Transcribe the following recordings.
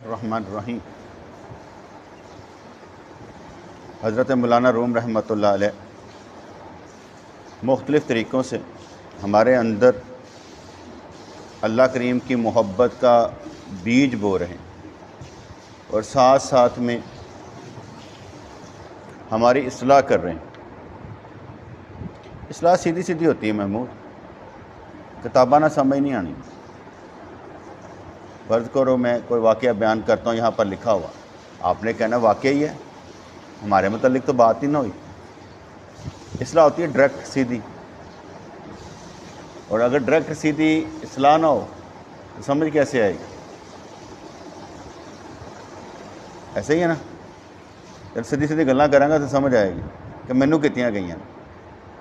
الرحمن الرحیم۔ حضرت مولانا روم رحمۃ اللہ علیہ مختلف طریقوں سے ہمارے اندر اللہ کریم کی محبت کا بیج بو رہے ہیں اور ساتھ ساتھ میں ہماری اصلاح کر رہے ہیں۔ اصلاح سیدھی سیدھی ہوتی ہے محمود، کتابہ نہ سمجھ نہیں آنی۔ فرض کرو میں کوئی واقعہ بیان کرتا ہوں، یہاں پر لکھا ہوا، آپ نے کہنا واقعہ ہی ہے، ہمارے متعلق تو بات ہی نہ ہوئی۔ اصلاح ہوتی ہے ڈائریکٹ سیدھی، اور اگر ڈائریکٹ سیدھی اصلاح نہ ہو تو سمجھ کیسے آئے گی؟ ایسے ہی ہے نا، جب سیدھی سیدھی گلاں کریں گا تو سمجھ آئے گی کہ مینوں کتنیاں گئی ہیں،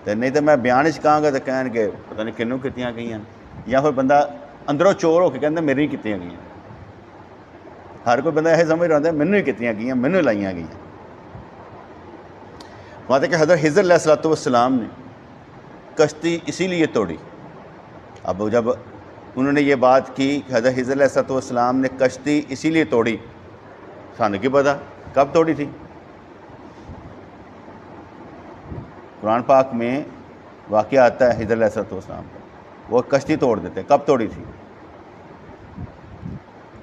تو نہیں تو میں بیان کہاں گا تو کہیں گے پتہ نہیں کنوں کتنیاں گئی ہیں، یا پھر بندہ اندروں چور ہو کے کہتا میری کتنیاں گئی ہیں۔ ہر کوئی بندہ یہ سمجھ رہا ہوتا ہے مینوں ہی کتنیاں گئی ہیں، مینوں لائیاں گئی ہیں۔ وہاں تک کہ حضرت خضر علیہ الصلوۃ والسلام نے کشتی اسی لیے توڑی۔ اب جب انہوں نے یہ بات کی کہ حضرت خضر علیہ الصلوۃ والسلام نے کشتی اسی لیے توڑی، سانوں کی پتہ کب توڑی تھی؟ قرآن پاک میں واقعہ آتا ہے خضر علیہ الصلوۃ والسلام کا، وہ کشتی توڑ دیتے، کب توڑی تھی؟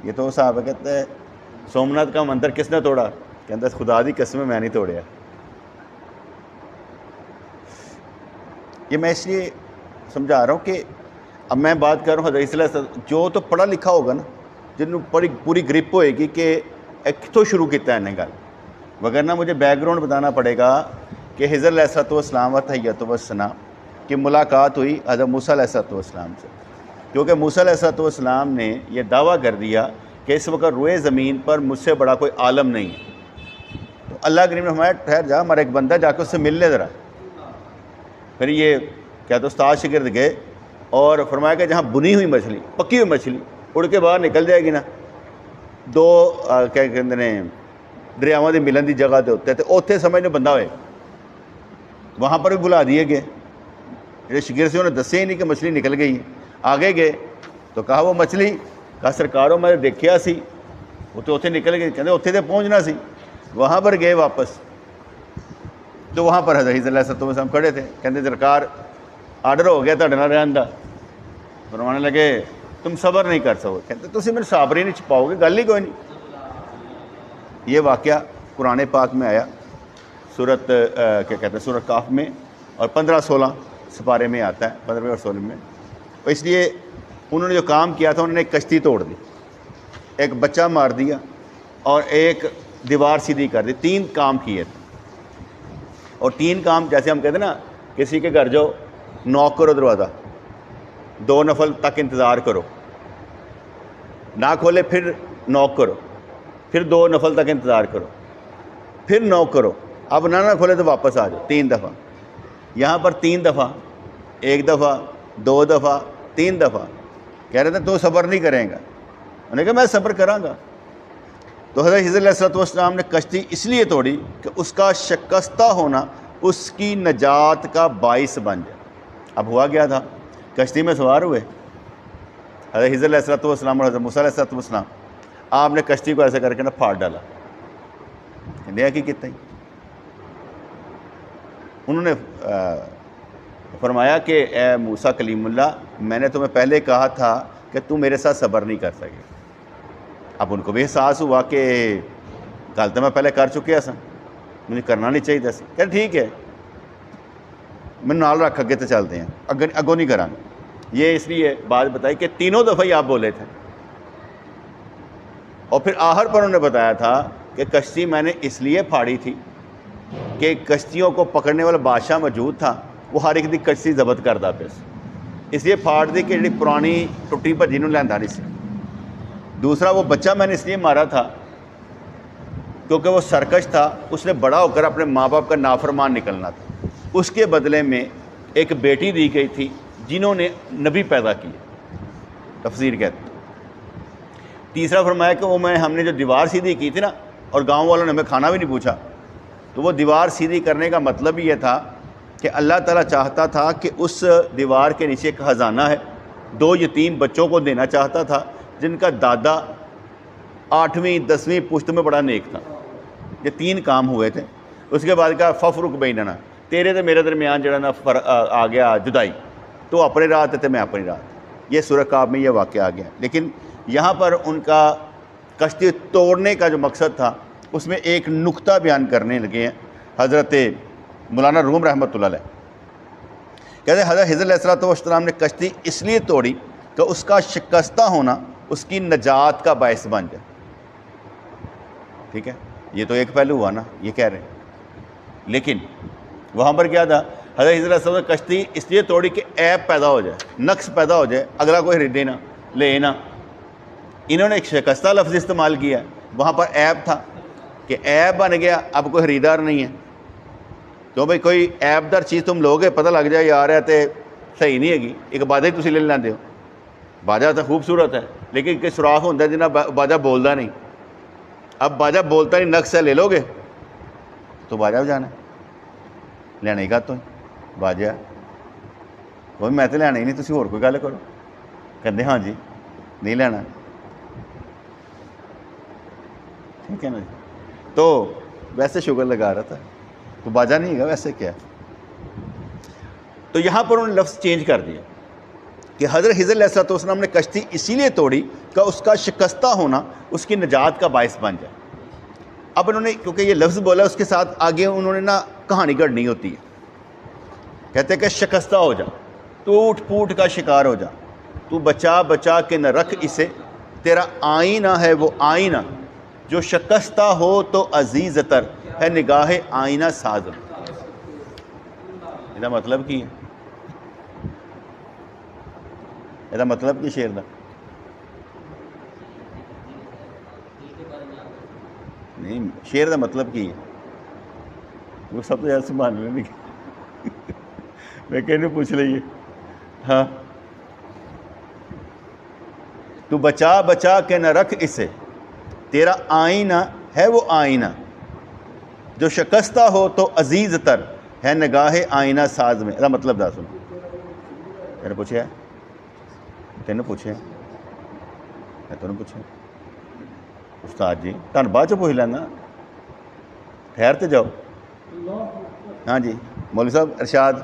یہ تو صاحب کہتے ہیں سومناتھ کا مندر کس نے توڑا؟ کہتا ہے خدا دی قسم میں نہیں توڑیا۔ یہ میں اس لیے سمجھا رہا ہوں کہ اب میں بات کر رہا ہوں حضرت جو تو پڑھا لکھا ہوگا نا، جن پوری گرپ ہوئے گی کہ کتوں شروع کیتا ہے انہیں گل، وگرنہ مجھے بیک گراؤنڈ بتانا پڑے گا کہ خضر علیہ الصلوۃ والسلام و تحیۃ والثناء کی ملاقات ہوئی حضرت موسیٰ علیہ الصلوۃ والسلام سے، کیونکہ موسیٰ علیہ الصلوۃ والسلام نے یہ دعویٰ کر دیا کہ اس وقت روئے زمین پر مجھ سے بڑا کوئی عالم نہیں ہے۔ تو اللہ کریم نے فرمایا ٹھہر جا، ہمارا ایک بندہ جا کے اس سے مل لے ذرا۔ پھر یہ کیا تو استاد شاگرد گئے اور فرمایا کہ جہاں بنی ہوئی مچھلی، پکی ہوئی مچھلی اڑ کے باہر نکل جائے گی نا، دو کیا کہتے ہیں دریاواں دی ملن دی جگہ دے ہوتے تو اوتھے سمجھ نے بندہ ہوئے، وہاں پر بھی بلا دیے گئے۔ میرے شاگرد سے انہوں نے دسے ہی نہیں کہ مچھلی نکل گئی ہے۔ آگے گئے تو کہا وہ مچھلی، کہا سرکاروں میں دیکھیا سی وہ تو اتنے نکل گئی، کہتے اتنے تو پہنچنا سی۔ وہاں پر گئے واپس تو وہاں پر حضرت خضر علیہ الصلوۃ والسلام کھڑے تھے، کہتے سرکار آرڈر ہو گیا تہاڈے نال رہن دا۔ فرمانے لگے تم صبر نہیں کر سکو، کہتے تسی میرے صبر ہی نہیں چھپاؤ گے، گل ہی کوئی نہیں۔ یہ واقعہ قرآن پاک میں آیا، سورت کیا کہتے ہیں سورت کاف میں، اور 15-16 سپارے میں آتا ہے، 15 اور 16 میں۔ اس لیے انہوں نے جو کام کیا تھا، انہوں نے ایک کشتی توڑ دی، ایک بچہ مار دیا، اور ایک دیوار سیدھی کر دی۔ 3 کام کیے تھے، اور 3 کام جیسے ہم کہتے ہیں نا کسی کے گھر جو نوک کرو دروازہ، 2 نفل تک انتظار کرو، نہ کھولے پھر نوک کرو، پھر 2 نفل تک انتظار کرو، پھر نوک کرو، اب نہ کھولے تو واپس آ جاؤ 3 دفعہ۔ یہاں پر 3 دفعہ، 1 دفعہ، 2 دفعہ، 3 دفعہ کہہ رہے تھے تو صبر نہیں کریں گا۔ انہوں نے کہا میں صبر کراں گا۔ تو حضرت خضر علیہ الصلوۃ والسلام نے کشتی اس لیے توڑی کہ اس کا شکستہ ہونا اس کی نجات کا باعث بن جائے۔ اب ہوا گیا تھا، کشتی میں سوار ہوئے حضرت خضر علیہ الصلوۃ والسلام اور حضرت موسیٰ علیہ الصلوۃ والسلام، آپ نے کشتی کو ایسے کر کے نا پھاڑ ڈالا۔ کہنے کی کتنا ہی انہوں نے فرمایا کہ اے موسیٰ کلیم اللہ، میں نے تمہیں پہلے کہا تھا کہ تم میرے ساتھ صبر نہیں کر سکے۔ اب ان کو بھی احساس ہوا کہ گل تو میں پہلے کر چکیا سا، مجھے کرنا نہیں چاہیے سی۔ کہ ٹھیک ہے میں نال رکھ اگے تو چلتے ہیں، اگوں نہیں کراں گے۔ یہ اس لیے بات بتائی کہ 3 دفعہ ہی آپ بولے تھے، اور پھر آخر پر انہوں نے بتایا تھا کہ کشتی میں نے اس لیے پھاڑی تھی کہ کشتیوں کو پکڑنے والا بادشاہ موجود تھا، وہ ہر ایک دی کشتی ضبط کرتا پیا، اس لیے پھاڑ دی کہ جی پرانی ٹوٹی بھجی نوں لیندا نہیں سی۔ دوسرا وہ بچہ میں نے اس لیے مارا تھا کیونکہ وہ سرکش تھا، اس نے بڑا ہو کر اپنے ماں باپ کا نافرمان نکلنا تھا، اس کے بدلے میں ایک بیٹی دی گئی تھی جنہوں نے نبی پیدا کیے، تفسیر کہتے ہیں۔ تیسرا فرمایا کہ ہم نے جو دیوار سیدھی کی تھی نا، اور گاؤں والوں نے ہمیں کھانا بھی نہیں پوچھا، تو وہ دیوار سیدھی کرنے کا مطلب یہ تھا کہ اللہ تعالیٰ چاہتا تھا کہ اس دیوار کے نیچے ایک خزانہ ہے، 2 یتیم بچوں کو دینا چاہتا تھا جن کا دادا 8वीं 10वीं पुश्त में बड़ा नेक था। ये 3 काम हुए थे। उसके बाद कहा फफरुक बैनना, तेरे तो मेरे दरमियान जरा ना आ गया जुदाई, तो अपनी रात तो मैं अपनी रात। ये सूरह काब में ये वाक़या आ गया। लेकिन यहाँ पर उनका कश्ती तोड़ने का जो मकसद था उसमें एक नुक्ता बयान करने लगे हैं हज़रत मौलाना रूम रहमतुल्लाह अलैह। कहते हज़रत हिज़्र अलैहिस्सलाम ने कश्ती इसलिए तोड़ी कि उसका शिकस्ता होना उसकी नजात का बायस बन जाए। ठीक है, ये तो एक पहलू हुआ ना, ये कह रहे हैं। लेकिन वहाँ पर क्या था, हज़रत हिज़्र अलैहिस्सलाम ने कश्ती इसलिए तोड़ी कि ऐब पैदा हो जाए, नक्स पैदा हो जाए, अगला कोई खरीदे ना ले ना। इन्होंने एक शिकस्ता लफ्ज़ इस्तेमाल किया, वहाँ पर ऐब था कि ऐब बन गया, अब कोई ख़रीदार नहीं है। तो भाई कोई ऐबदार चीज़ तुम लोगे, पता लग जाए यार है तो सही नहीं हैगी, एक बाजा ही तुम ले लेंदे हो। बाजा तो खूबसूरत है लेकिन कि सुराख होता है जिन्हें बाजा बोलता नहीं। अब बाजा बोलता नहीं, नक्स है, ले लोगे तो बाजा बजाना लेना ही का तो बाजा वो मैं तो लेना ही नहीं, तुम होर कोई गल करो। कहते हाँ जी नहीं लेना, ठीक है ना जी। तो वैसे शुगर लगा रहा था तो बाजा नहीं है, वैसे क्या। तो यहाँ पर उन्होंने लफ्ज़ चेंज कर दिया कि हज़रत हिज़्र अलैहिस्सलाम ने कश्ती इसीलिए तोड़ी कि उसका शिकस्ता होना उसकी निजात का बायस बन जाए। अब उन्होंने क्योंकि ये लफ्ज़ बोला उसके साथ आगे उन्होंने ना कहानी गढ़नी होती है। कहते हैं कि शिकस्ता हो जा, टूट फूट का शिकार हो जा, तू बचा बचा के न रख इसे, तेरा आईना है वो आईना, जो शिकस्ता हो तो अजीज़ तर है निगाह आईना साज। ਇਹਦਾ मतलब की है, ਇਹਦਾ मतलब की शेर का नहीं, शेर का मतलब की है वो सब तो ज़्यादा संभाल नहीं मैं कहने पूछ लीए। हाँ, तू बचा बचा के न रख इसे, तेरा आईना है वो आईना, जो शिकस्ता हो तो अजीज़ तर है निगाह आईना साज में। ਇਹਦਾ मतलब दस सुन। तेने पूछे, तेन पूछे, मैं तेन पूछे उस्ताद जी तुम बाद च पूछ लेना, ठहर तो जाओ। हाँ जी मौलवी साहब इरशाद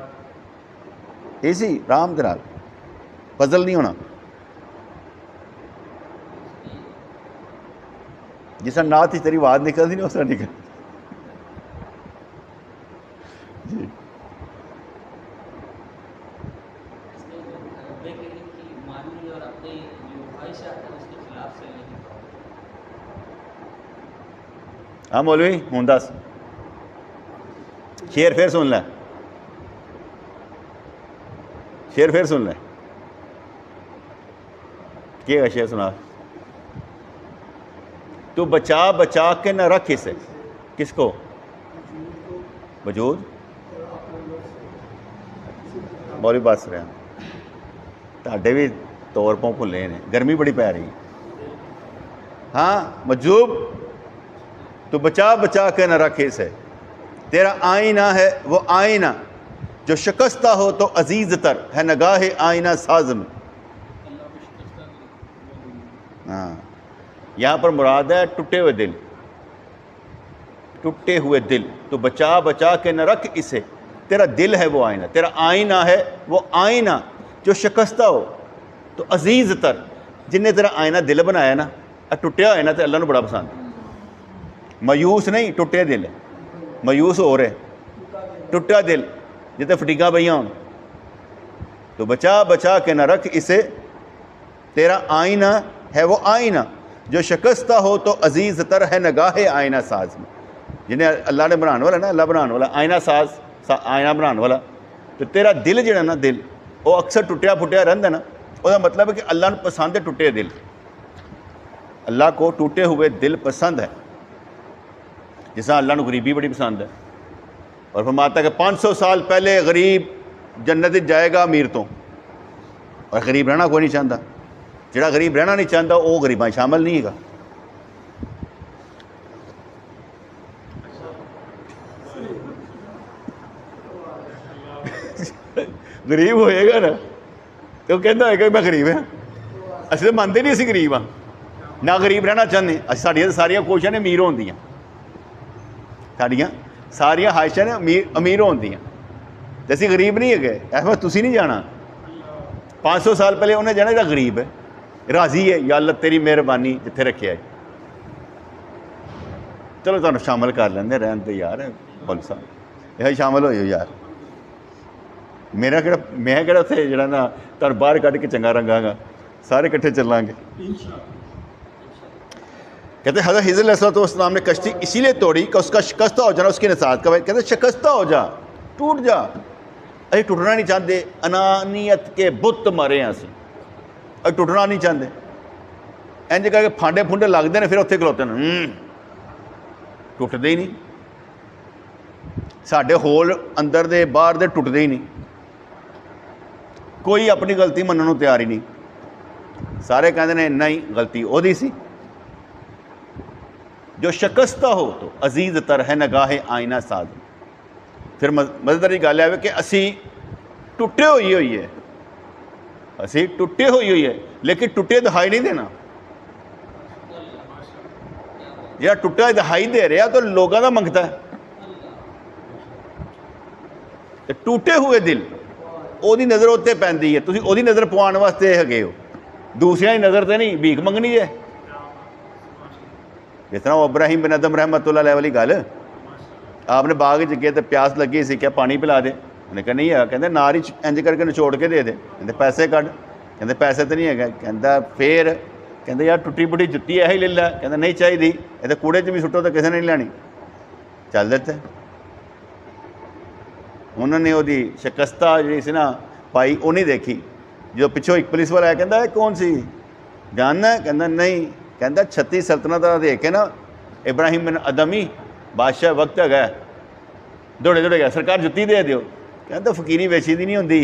इसी राम दे नाल फजल नहीं होना। जिस तरह नात ही तेरी आवाज़ निकलती नहीं उस तरह निकल जी। हाँ मौलवी हूँ दस शेर फिर सुन लै, शेर फिर सुन लै, क्या है शेर सुना। तू बचा बचा के न रख इसे, किसको, वजूद मौलवी बस रहे ताडे भी तौर पाओ भुले ने, गर्मी बड़ी पै रही। हाँ मजूब, तो बचा बचा के न रख इसे, तेरा आईना है वो आईना, जो शिकस्ता हो तो अजीज़ तर है निगाह आईना साज में। हाँ, यहाँ पर मुराद है टूटे हुए दिल, टूटे हुए दिल। तो बचा बचा के न रख इसे, तेरा दिल है वो आईना, तेरा आईना है वो आईना, जो शिकस्ता हो तो अजीज़ तर। जिन्हें तेरा आईना दिल बनाया ना, टुटिया होया ना तो अल्लाह नूं बड़ा पसंद। मायूस नहीं, टुटे दिल है, मायूस हो रहे टुटा दिल जिते फटीका पईयां होण। तो बचा बचा के न रख इसे, तेरा आईना है वो आईना, जो शिकस्ता हो तो अजीज़ तर है निगाह आईना साज में। जिन्हें अल्लाह ने बनाने वाला ना, अल्लाह बनाने वाला आईना साज, आईना बनाने वाला। तो तेरा दिल जिहड़ा ना, दिल वो अक्सर टुटिया फुटिया रहिंदा ना, उसका मतलब है कि अल्लाह नूं पसंद है टुटे दिल। अल्लाह को टूटे हुए दिल पसंद है। जिस अल्लाह को गरीबी बड़ी पसंद है, और फरमाता है कि 500 साल पहले गरीब जन्नत जाएगा अमीर तो, और गरीब रहना कोई नहीं चाहता। जिहड़ा गरीब रहना नहीं चाहता वो गरीबां शामिल नहीं है। गरीब होएगा ना तो कहता है मैं गरीब हाँ, असं तो मानते नहीं, असी गरीब हाँ। ਨਾ ਗਰੀਬ ਰਹਿਣਾ ਚਾਹੁੰਦੇ। ਅਸੀਂ ਸਾਡੀਆਂ ਸਾਰੀਆਂ ਕੋਸ਼ਿਸ਼ਾਂ ਨੇ ਅਮੀਰ ਹੋਣ ਦੀਆਂ, ਸਾਡੀਆਂ ਸਾਰੀਆਂ ਖਾਹਿਸ਼ਾਂ ਨੇ ਅਮੀਰ ਹੋਣ ਦੀਆਂ, ਤੇ ਅਸੀਂ ਗਰੀਬ ਨਹੀਂ ਹੈਗੇ। ਇਸ ਵਾਰ ਤੁਸੀਂ ਨਹੀਂ ਜਾਣਾ। 500 ਸਾਲ ਪਹਿਲੇ ਉਹਨੇ ਜਾਣਾ ਜਿਹੜਾ ਗਰੀਬ ਹੈ, ਰਾਜ਼ੀ ਹੈ, ਯਾ ਅੱਲਾ ਤੇਰੀ ਮਿਹਰਬਾਨੀ ਜਿੱਥੇ ਰੱਖਿਆ ਹੈ। ਚਲੋ ਤੁਹਾਨੂੰ ਸ਼ਾਮਲ ਕਰ ਲੈਂਦੇ, ਰਹਿਣ ਦੇ ਯਾਰ ਬੋਲ ਸਾਹਿਬ, ਇਹ ਸ਼ਾਮਲ ਹੋਇਓ ਯਾਰ। ਮੇਰਾ ਕਿਹੜਾ, ਮੈਂ ਕਿਹੜਾ ਉੱਥੇ ਜਿਹੜਾ ਨਾ ਤੁਹਾਨੂੰ ਬਾਹਰ ਕੱਢ ਕੇ ਚੰਗਾ ਰੰਗਾਂਗਾ, ਸਾਰੇ ਇਕੱਠੇ ਚੱਲਾਂਗੇ। कहते हज़रत हिज़र अलैहिस्सलाम ने कश्ती इसीलिए तोड़ी कि उसका शिकस्ता हो जाना उसकी नसात का। कहते शिकस्ता हो जा, टूट जा। अभी टूटना नहीं चाहते, अनानियत के बुत मारे हैं असी, अभी टूटना नहीं चाहते। इंज करके फांडे फुंडे लगते हैं, फिर उत्थे खलोते हैं, टुटते ही नहीं। साढ़े होल अंदर दे बाहर दे टुटते ही नहीं। कोई अपनी गलती मनने को तैयार ही नहीं। सारे कहते हैं नहीं गलती ओदी सी। जो शिकस्ता हो तो अजीज़ तर है नगाह आईना साज। फिर मज़ेदार गल है कि असी टुटे हुई है, असी टुटे हुई है, लेकिन टुटे दिखाई नहीं देना। जो टुटा दिखाई दे रहा तो लोगों का मंगता है। तो टूटे हुए दिल ओदी नज़र उत्ते पैंदी है, तुसीं ओदी नज़र पवाने वास्ते हैगे हो, दूसरियां की नज़र ते नहीं भीख मंगनी है। जिस तरह इब्राहिम बिन अदम रहमतुल्लाह अलैह वाली गल, आपने बाग च गए तो प्यास लगी सी, क्या पानी पिला दे, उन्हें कहा नहीं है, कहते नार ही इंज करके निचोड़ के दे दे, कहते पैसे कढ़, कहते पैसे तो नहीं है, कहता फिर कहते यार टुटी फुटी जुत्ती है ही ले लै, कहते नहीं चाहिए, ये कूड़े च भी सुट्टो तो किसी ने नहीं लैनी। चल देते उन्होंने ओदी शिकस्ता जी सी ना पाई, वो नहीं देखी। जो पिछों एक पुलिस वाला आया, कहता है कौन सी जानना है, कहता नहीं, कहता 36 सल्तनत देख के ना इब्राहिम बिन अदम ही बादशाह वक्त है, दौड़े दौड़े गया, सरकार जुत्ती दे दियो, कहता फकीरी वेची दी नहीं होंदी,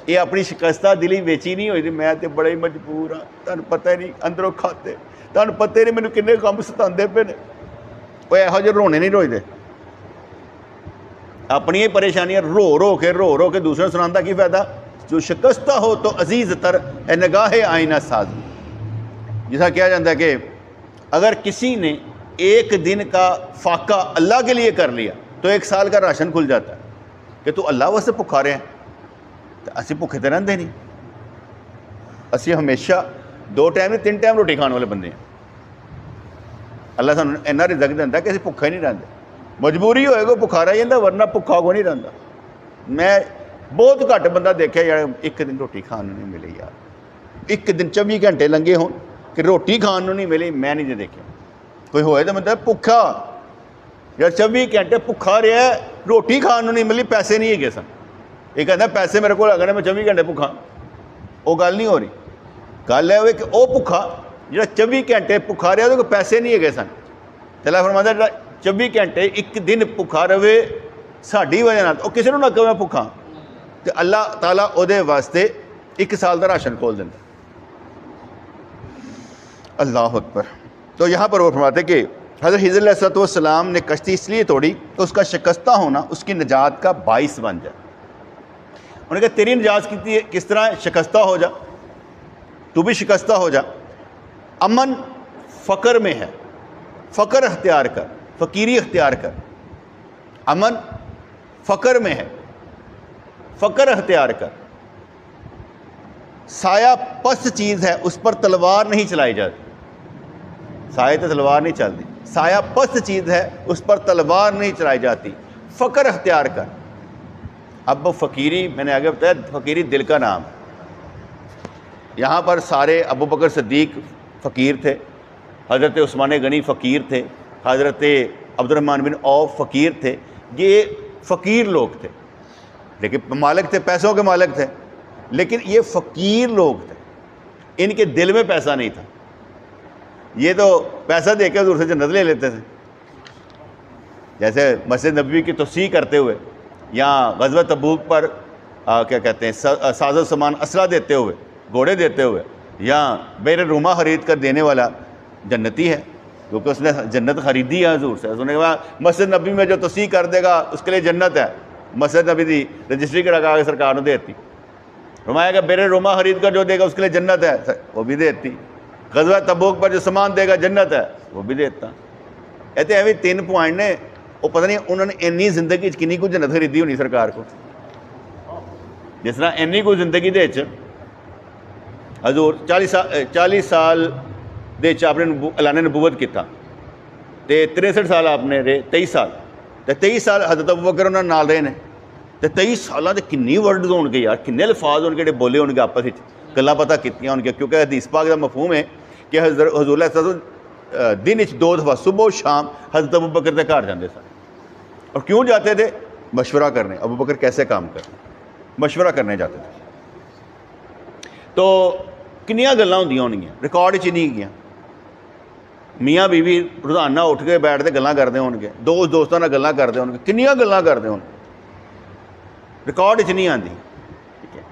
ये अपनी शिकस्ता दिली वेची नहीं हुई। मैं तो बड़ा ही मजबूर हाँ, तुहानू पता ही नहीं अंदरों खाते, तुहानू पता ही नहीं मैनू किन्ने कम सतांदे पे ने। वो इहो ਜਿਹੇ रोने नहीं रोजदे, अपनी ही परेशानियां रो के दूसरे ਨੂੰ सुनांदा की फायदा। जो शिकस्ता हो तो अजीज़ तर है नगाह आईना साज। जैसा कहा जाता है कि अगर किसी ने एक दिन का फाका अल्लाह के लिए कर लिया तो 1 साल का राशन खुल जाता है। कि तू अल्लाह वास्ते भुखा रहे हैं, तो असी भुखे तो रहते नहीं, असी हमेशा 2 टाइम नहीं 3 टाइम रोटी खाने वाले बंदे हैं। अल्लाह सानू इन्ना रिज़क देंदा कि असी भुखा ही नहीं रहते। मजबूरी होएगा भुखा रह जाता, वरना भुखा को नहीं रहता। मैं बहुत घट बंदा देखा यार एक दिन रोटी खाने नहीं मिली, यार एक दिन 24 घंटे लंघे हो कि रोटी खाने नहीं मिली, मैं नहीं जो देखा। कोई होए तो मतलब भुखा यार 24 घंटे भुखा रहा है, रोटी खाने नहीं मिली, पैसे नहीं है सन। ये कहता पैसे मेरे को लगने मैं 24 घंटे भुखा, वो गल नहीं हो रही। गल है कि वह भुखा जो 24 घंटे भुखा रहा तो पैसे नहीं है सन। चला फरमांदा जो 24 घंटे एक दिन भुखा रहे साड़ी वजह ना किसी को ना कहे मैं भुखा, तो अल्लाह ताला उहदे वास्ते 1 साल का राशन खोल देंगे। अल्लाह अकबर। तो यहाँ पर वो फरमाते कि हज़रत हिज़र अलैहिस्सलाम ने कश्ती इसलिए तोड़ी कि उसका शिकस्ता होना उसकी निजात का बाइस बन जाए। उन्होंने कहा तेरी निजात किस तरह शिकस्ता हो जा, तू भी शिकस्ता हो जा। अमन फ़क्र में है, फ़क्र अख्तियार कर, फ़कीरी अख्तियार कर। अमन फ़क्र में है, फ़क्र अख्तियार कर। साया पस्त चीज़ है, उस पर तलवार नहीं चलाई जाती। साया तो तलवार नहीं चलती, साया पस्त चीज़ है, उस पर तलवार नहीं चलाई जाती। फ़क्र अख्तियार कर। अब वो फ़कीरी, मैंने आगे बताया फ़कीरी दिल का नाम। यहाँ पर सारे अबू बकर सिद्दीक फ़कीर थे, हज़रत उस्मान गनी फ़कीर थे, हज़रत अब्दुर्रहमान बिन औफ फ़कीर थे। ये फ़कीर लोग थे, लेकिन मालिक थे, पैसों के मालिक थे, लेकिन ये फ़कीर लोग थे, इनके दिल में पैसा नहीं था। ये तो पैसा देकर दूर से जन्नत ले लेते थे। जैसे मस्जिद नबवी की तोसीह करते हुए या ग़ज़वा तबूक पर क्या कहते हैं साजो सामान असला देते हुए, घोड़े देते हुए, या बेर रूमा ख़रीद कर देने वाला जन्नती है, क्योंकि उसने जन्नत ख़रीदी है हजूर से। उसने कहा मस्जिद नबी में जो तोसीह कर देगा उसके लिए जन्नत है। मस्जिद नबी की रजिस्ट्री करा के सरकार ने देती, فرمایا کہ میرے روما خرید کر جو دے گا اس کے لیے جنت ہے، وہ بھی دیتی. غزوہ تبوک پر جو سامان دے گا جنت ہے، وہ بھی دیتا. ایتے ایویں 3 پوائنٹ نے. وہ پتہ نہیں انہوں نے اینی زندگی کنی کو جنت خریدی ہونی سرکار کو. جس طرح اینی کو زندگی دے حضور 40 سال دے آپ نے اعلان نبوت کیتا تے 63 سال آپ نے رہے، 23 سال تے 23 سال حضرت ابوبکر انہاں نال رہے نے تے 23 سالاں دے کنی ورڈز ہون گے یار، کنے الفاظ ہون گے جڑے بولے ہون گے آپس وچ، گلاں پتہ کیتیاں ہون گے. کیونکہ حدیث پاک دا مفہوم ہے کہ حضور علیہ وسلم دن وچ 2 دفعہ صبح و شام حضرت ابوبکر دے گھر جاندے سن. اور کیوں جاتے تھے؟ مشورہ کرنے. ابوبکر کیسے کام کرنے، مشورہ کرنے جاتے تھے. تو کنیاں گلاں ہوندیاں ہونگیاں، ریکارڈ چ نہیں گیاں. میاں بیوی روزانہ اٹھ کے بیٹھ کے گلاں کرتے ہون گے، دوست دوستاں نال گلاں کرتے ہون گے، کنیاں گلاں کرتے ہون، ریکارڈ چ نہیں آندی. ٹھیک ہے،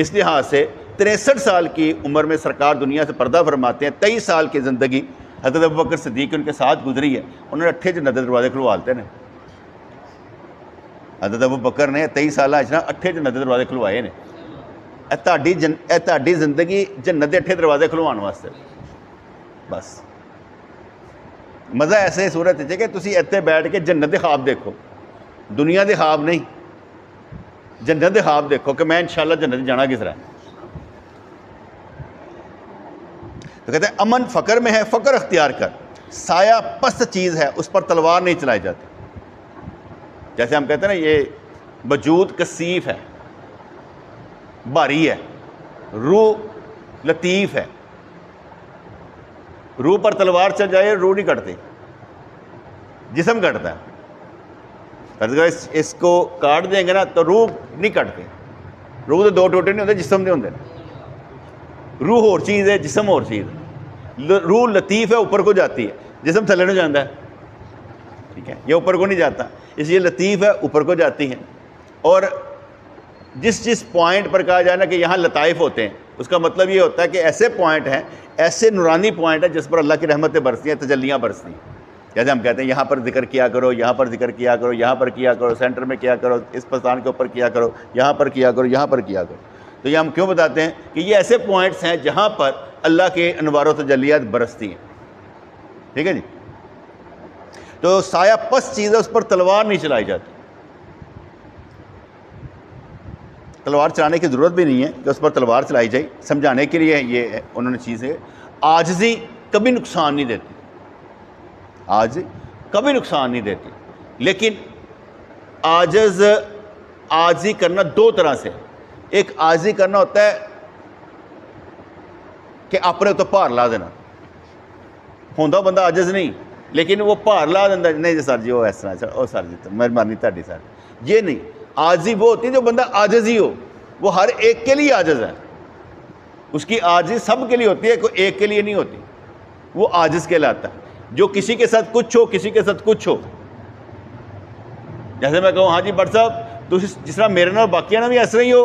اس لحاظ سے 63 سال کی عمر میں سرکار دنیا سے پردہ فرماتے ہیں. 23 سال کی زندگی حضرت ابوبکر صدیق ان کے ساتھ گزری ہے. انہوں نے 8 جنت دے دروازے کھلوالتے ہیں. حضرت ابوبکر نے 23 سال 8 جنت دے دروازے کھلوائے نے. تہاڈی زندگی جنت دے 8 دروازے کھلوان واسطے. بس مزہ ایسے صورت ہے کہ تسی اتنے بیٹھ کے جنت دے خواب دیکھو، دنیا دے خواب نہیں، جنت دے خواب دیکھو کہ میں انشاءاللہ جنت جانا کس طرح. تو کہتے ہیں امن فقر میں ہے، فقر اختیار کر. سایہ پست چیز ہے، اس پر تلوار نہیں چلائی جاتی. جیسے ہم کہتے ہیں نا یہ وجود کثیف ہے، بھاری ہے، روح لطیف ہے. روح پر تلوار چل جائے روح نہیں کٹتی، جسم کٹتا ہے. اس کو کاٹ دیں گے نا تو روح نہیں کٹتی. روح تو 2 ٹوٹے نہیں ہوتے، جسم نہیں ہوتے. روح اور چیز ہے، جسم اور چیز ہے. روح لطیف ہے، اوپر کو جاتی ہے، جسم تھلے نہیں جاتا ہے. ٹھیک ہے، یہ اوپر کو نہیں جاتا، اس لیے لطیف ہے، اوپر کو جاتی ہے. اور جس پوائنٹ پر کہا جائے نا کہ یہاں لطائف ہوتے ہیں، اس کا مطلب یہ ہوتا ہے کہ ایسے پوائنٹ ہیں، ایسے نورانی پوائنٹ ہے جس پر اللہ کی رحمتیں برستی ہیں، تجلیاں برستی ہیں. جیسے ہم کہتے ہیں یہاں پر ذکر کیا کرو، یہاں پر ذکر کیا کرو، یہاں پر کیا کرو، سینٹر میں کیا کرو، اس پستان کے اوپر کیا کرو، یہاں پر کیا کرو، یہاں پر کیا کرو. تو یہ ہم کیوں بتاتے ہیں کہ یہ ایسے پوائنٹس ہیں جہاں پر اللہ کے انوار و تجلیات برستی ہیں. ٹھیک ہے جی. تو سایہ پس چیز ہے، اس پر تلوار نہیں چلائی جاتی. تلوار چلانے کی ضرورت بھی نہیں ہے کہ اس پر تلوار چلائی جائے. سمجھانے کے لیے یہ انہوں نے چیزیں. عاجزی کبھی نقصان نہیں دیتی، عاجزی کبھی نقصان نہیں دیتی. لیکن عاجزی کرنا 2 طرح سے. ایک عاجزی کرنا ہوتا ہے کہ اپنے تو بھار لا دینا، ہوندہ بندہ عاجز نہیں لیکن وہ بھار لا دینا، نہیں جی سر جی وہ اس طرح، او سر جی مہربانی تہاڈی سر. یہ نہیں، عاجزی وہ ہوتی ہے جو بندہ عاجز ہی ہو، وہ ہر ایک کے لیے عاجز ہے. اس کی عاجزی سب کے لیے ہوتی ہے، کوئی ایک کے لیے نہیں ہوتی. وہ عاجز کہلاتا ہے. جو کسی کے ساتھ کچھ ہو، کسی کے ساتھ کچھ ہو. جیسے میں کہوں ہاں جی بٹ صاحب تو جس طرح میرے نال باقیاں نال بھی اس طرح ہی ہو.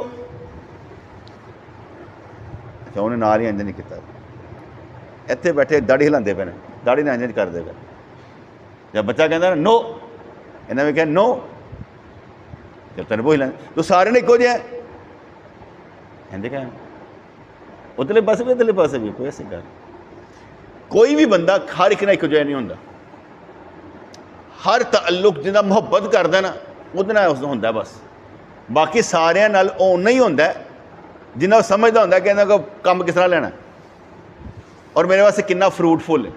اچھا انہیں نال ہی انج نہیں کیتا، اتنے بیٹھے داڑھی ہلاندے پے نے، داڑھی نہ انج کردے پے. جب بچہ کہتا ہے نا نو، انہیں بھی کہ نو، جب تین وہ ہلانے تو سارے نے ایکو جہا انج کہ ادھرلے پاسے بھی ادھرلے پاسے بھی کوئی ایسی گل. کوئی بھی بندہ ہر ایک نہ ایک جہا نہیں ہوتا. ہر تعلق جنہیں محبت کرتا نا وہ ہوتا ہے بس. باقی سارے نال اونا ہی ہوتا ہے جنہیں وہ سمجھتا ہوتا ہے کہ انہوں کو کام کس طرح لینا اور میرے واسطے کنا فروٹفل ہے.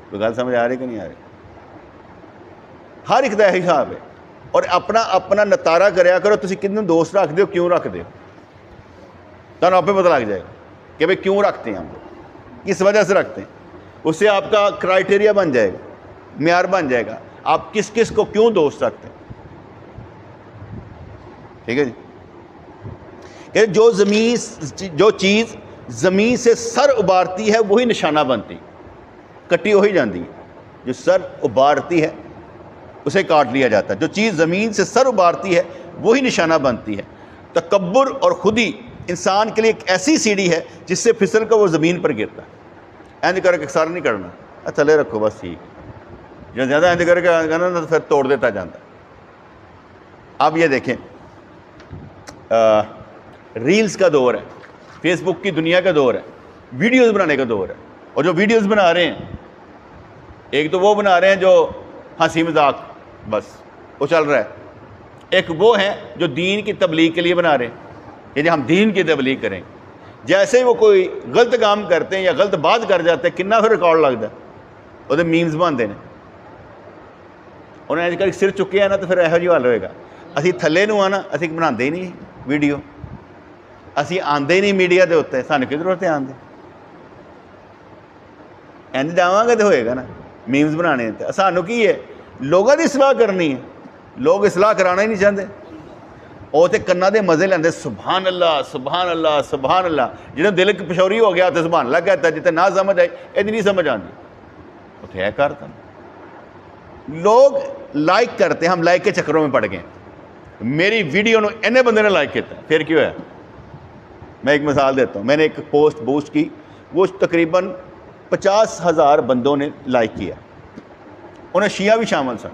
کوئی گل سمجھ آ رہی کہ نہیں آ رہی؟ ہر ایک کا یہی حساب ہے. اور اپنا نتارا کریا کرو تسی کتنے دوست رکھ دو، کیوں رکھ دو، تمہیں آپ پہ پتہ لگ جائے گا کہ بھائی کیوں رکھتے ہیں ہم لوگ، کس وجہ سے رکھتے ہیں. اس سے آپ کا کرائٹیریا بن جائے گا، معیار بن جائے گا آپ کس کس کو کیوں دوست رکھتے ہیں. ٹھیک ہے جی. کہ جو چیز زمین سے سر ابارتی ہے وہی نشانہ بنتی، کٹی وہی جاتی ہے. جو سر ابارتی ہے اسے کاٹ لیا جاتا ہے. جو چیز زمین سے سر ابارتی ہے وہی نشانہ بنتی ہے. تکبر اور خودی انسان کے لیے ایک ایسی سیڑھی ہے جس سے پھسل کر وہ زمین پر گرتا ہے. اینج کر کے سر نہیں کرنا، تھلے رکھو بس ٹھیک. جو زیادہ اینج کر کے کرنا تو پھر توڑ دیتا جاتا ہے. اب یہ دیکھیں ریلز کا دور ہے، فیس بک کی دنیا کا دور ہے، ویڈیوز بنانے کا دور ہے. اور جو ویڈیوز بنا رہے ہیں، ایک تو وہ بنا رہے ہیں جو ہنسی مذاق بس وہ چل رہا ہے، ایک وہ ہیں جو دین کی تبلیغ کے لیے بنا رہے ہیں، یعنی ہم دین کی تبلیغ کریں. جیسے ہی وہ کوئی غلط کام کرتے ہیں یا غلط بات کر جاتے ہیں، کنا پھر ریکارڈ لگتا ہے، وہ میمز بنتے ہیں. انہیں اج کل سر چکے ہیں نا، تو پھر یہو جہا حل ہوئے گا. اسی تھلے نو آنا، اسی بناتے ہی نہیں ویڈیو، اسی آندے ہی نہیں میڈیا دے اتنے، سانو کی ضرورت ہے آن دی. انج جاواں گے تو ہوئے گا نا میمز بنانے. سانو کی ہے، لوگوں کی اصلاح کرنی ہے، لوگ اصلاح کرانا ہی نہیں چاہتے. وہ تو کنا دے مزے لیندے، سبحان اللہ سبحان اللہ سبحان اللہ. جنہیں دل کی پشوری ہو گیا تو سبحان اللہ کہتا ہے، جتنے نہ سمجھ آئی یہ نہیں سمجھ آتی اتنے ہے کرتا. لوگ لائک کرتے ہیں، ہم لائک کے چکروں میں پڑ گئے. میری ویڈیو نو اینے بندے نے لائک کیا، پھر کیوں ہے؟ میں ایک مثال دیتا ہوں. میں نے ایک پوسٹ بوسٹ کی، وہ تقریباً 50,000 بندوں نے لائک کیا، انہیں شیعہ بھی شامل سن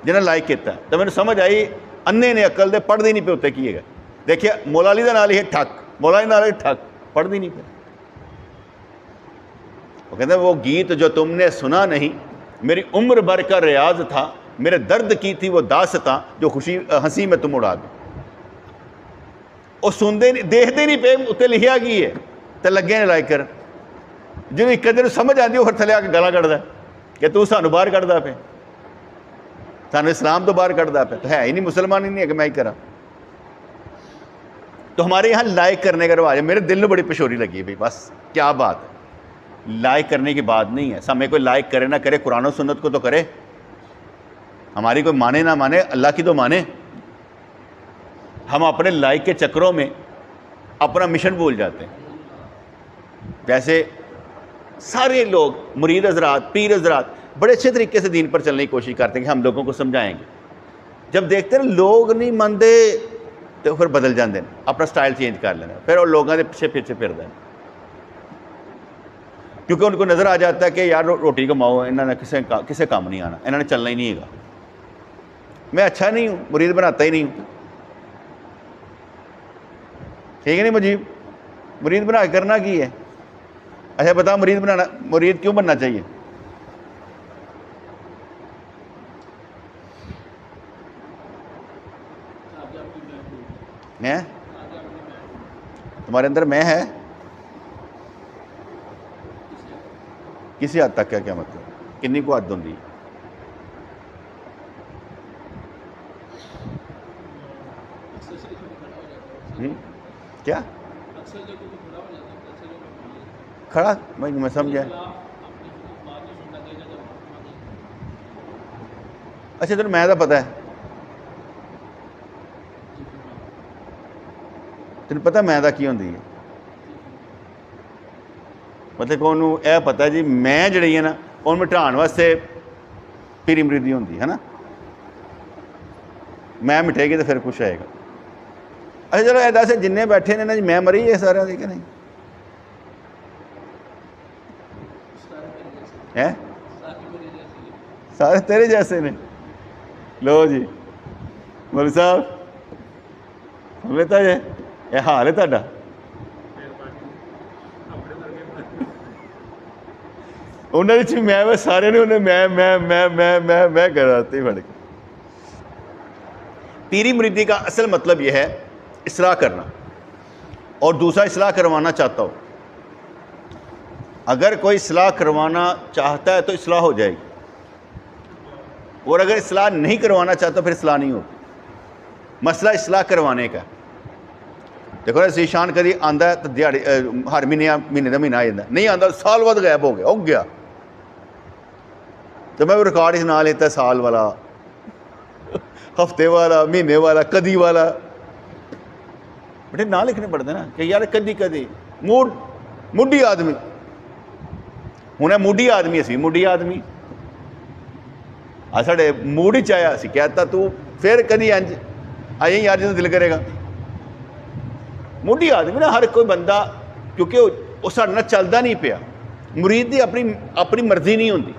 جنہیں لائک کیا. تو میں نے سمجھ آئی انے نے عقل دے پڑھ دی نہیں پہ اتنے کیے گا. دیکھیے مولا علی دا نال ہی ٹھک، مولا علی نال ہی ٹھک، پڑھ دی نہیں پہ. وہ کہتے ہیں وہ گیت جو تم نے سنا نہیں، میری عمر بھر کا ریاض تھا، میرے درد کی تھی وہ داستاں، جو خوشی ہنسی میں تم اڑا دو. وہ سنتے نہیں دیکھتے نہیں پہ اتنے لکھیا کی ہے تو لگے نے لائک کر. جنہوں ایک دن سمجھ آتی وہ پھر تھلے آ کے گالاں کڑدا کہ تو سانو باہر کڑدا پہ، سانو اسلام تو باہر کڑدا پہ. تو ہے ہی نہیں، مسلمان ہی نہیں ہے کہ میں ہی کرا. تو ہمارے یہاں لائک کرنے کا رواج ہے. میرے دل میں بڑی پشوری لگی ہے بھائی، بس کیا بات ہے. لائک کرنے کی بات نہیں ہے، ہمیں کوئی لائک کرے نہ کرے، قرآن و سنت کو تو کرے. ہماری کوئی مانے نہ مانے، اللہ کی تو مانے. ہم اپنے لائک کے چکروں میں اپنا مشن بھول جاتے ہیں. جیسے سارے لوگ مرید حضرات، پیر حضرات بڑے اچھے طریقے سے دین پر چلنے کی کوشش کرتے ہیں کہ ہم لوگوں کو سمجھائیں گے. جب دیکھتے ہیں لوگ نہیں مانتے تو پھر بدل جاتے ہیں، اپنا سٹائل چینج کر لینا، پھر وہ لوگوں کے پیچھے پیچھے پھرتے ہیں. کیونکہ ان کو نظر آ جاتا ہے کہ یار روٹی کماؤ، انہوں نے کسے کام نہیں آنا، انہوں نے چلنا ہی نہیں ہے گا. میں اچھا نہیں ہوں، مرید بناتا ہی نہیں ہوں. ٹھیک ہے نہیں مجیب؟ مرید بنا کے کرنا کی ہے؟ اچھا بتا، مرید کیوں بننا چاہیے؟ تمہارے اندر میں ہے کسی حد تک؟ کیا مطلب؟ کنی کو حد ہوندی؟ کیا کھڑا؟ میں سمجھا. اچھا تمہیں میں تو پتہ ہے، تمہیں پتہ میں دا کی ہوندی ہے؟ مطلب کہ انہوں یہ پتہ ہے جی میں جڑی ہے نا ان مٹھان واسطے پیری مریدی ہوندی ہے نا، میں مٹھے گی تو پھر کچھ آئے گا. اچھا چلو ایسا سے جن بیٹھے نا جی میں مری ہے سارے دی کہ نہیں ہے؟ سارے تیرے جیسے نے. لو جی مولوی صاحب سمجھتا جی یہ حال ہے تہاڈا. انہوں نے میں سارے نے انہیں میں کر رہا تھی. پڑھ کے پیری مریدی کا اصل مطلب یہ ہے اصلاح کرنا، اور دوسرا اصلاح کروانا چاہتا ہو. اگر کوئی اصلاح کروانا چاہتا ہے تو اصلاح ہو جائے گی، اور اگر اصلاح نہیں کروانا چاہتا پھر اصلاح نہیں ہوتی. مسئلہ اصلاح کروانے کا. دیکھو نا ذیشان کدی آندا ہے تو دیہڑی ہر مہینے کا مہینہ آ جاتا، نہیں آندا سال بعد غائب ہو گیا. تو میں ریکارڈ ہی نہ لیتا، سال والا، ہفتے والا، مہینے والا، کدی والا. بیٹے نہ لکھنے پڑتے نا کہ یار کدی موڈی آدمی. ہوں موڈی آدمی اسی موڈی آدمی ساڈے موڈ ہی آیا اسی کہتا تو پھر کدی انج آئی یار جدوں دل کرے گا. موڈی آدمی نا ہر کوئی بندہ، کیونکہ وہ سارے نال چلتا نہیں پیا. مرید دی اپنی مرضی نہیں ہوندی.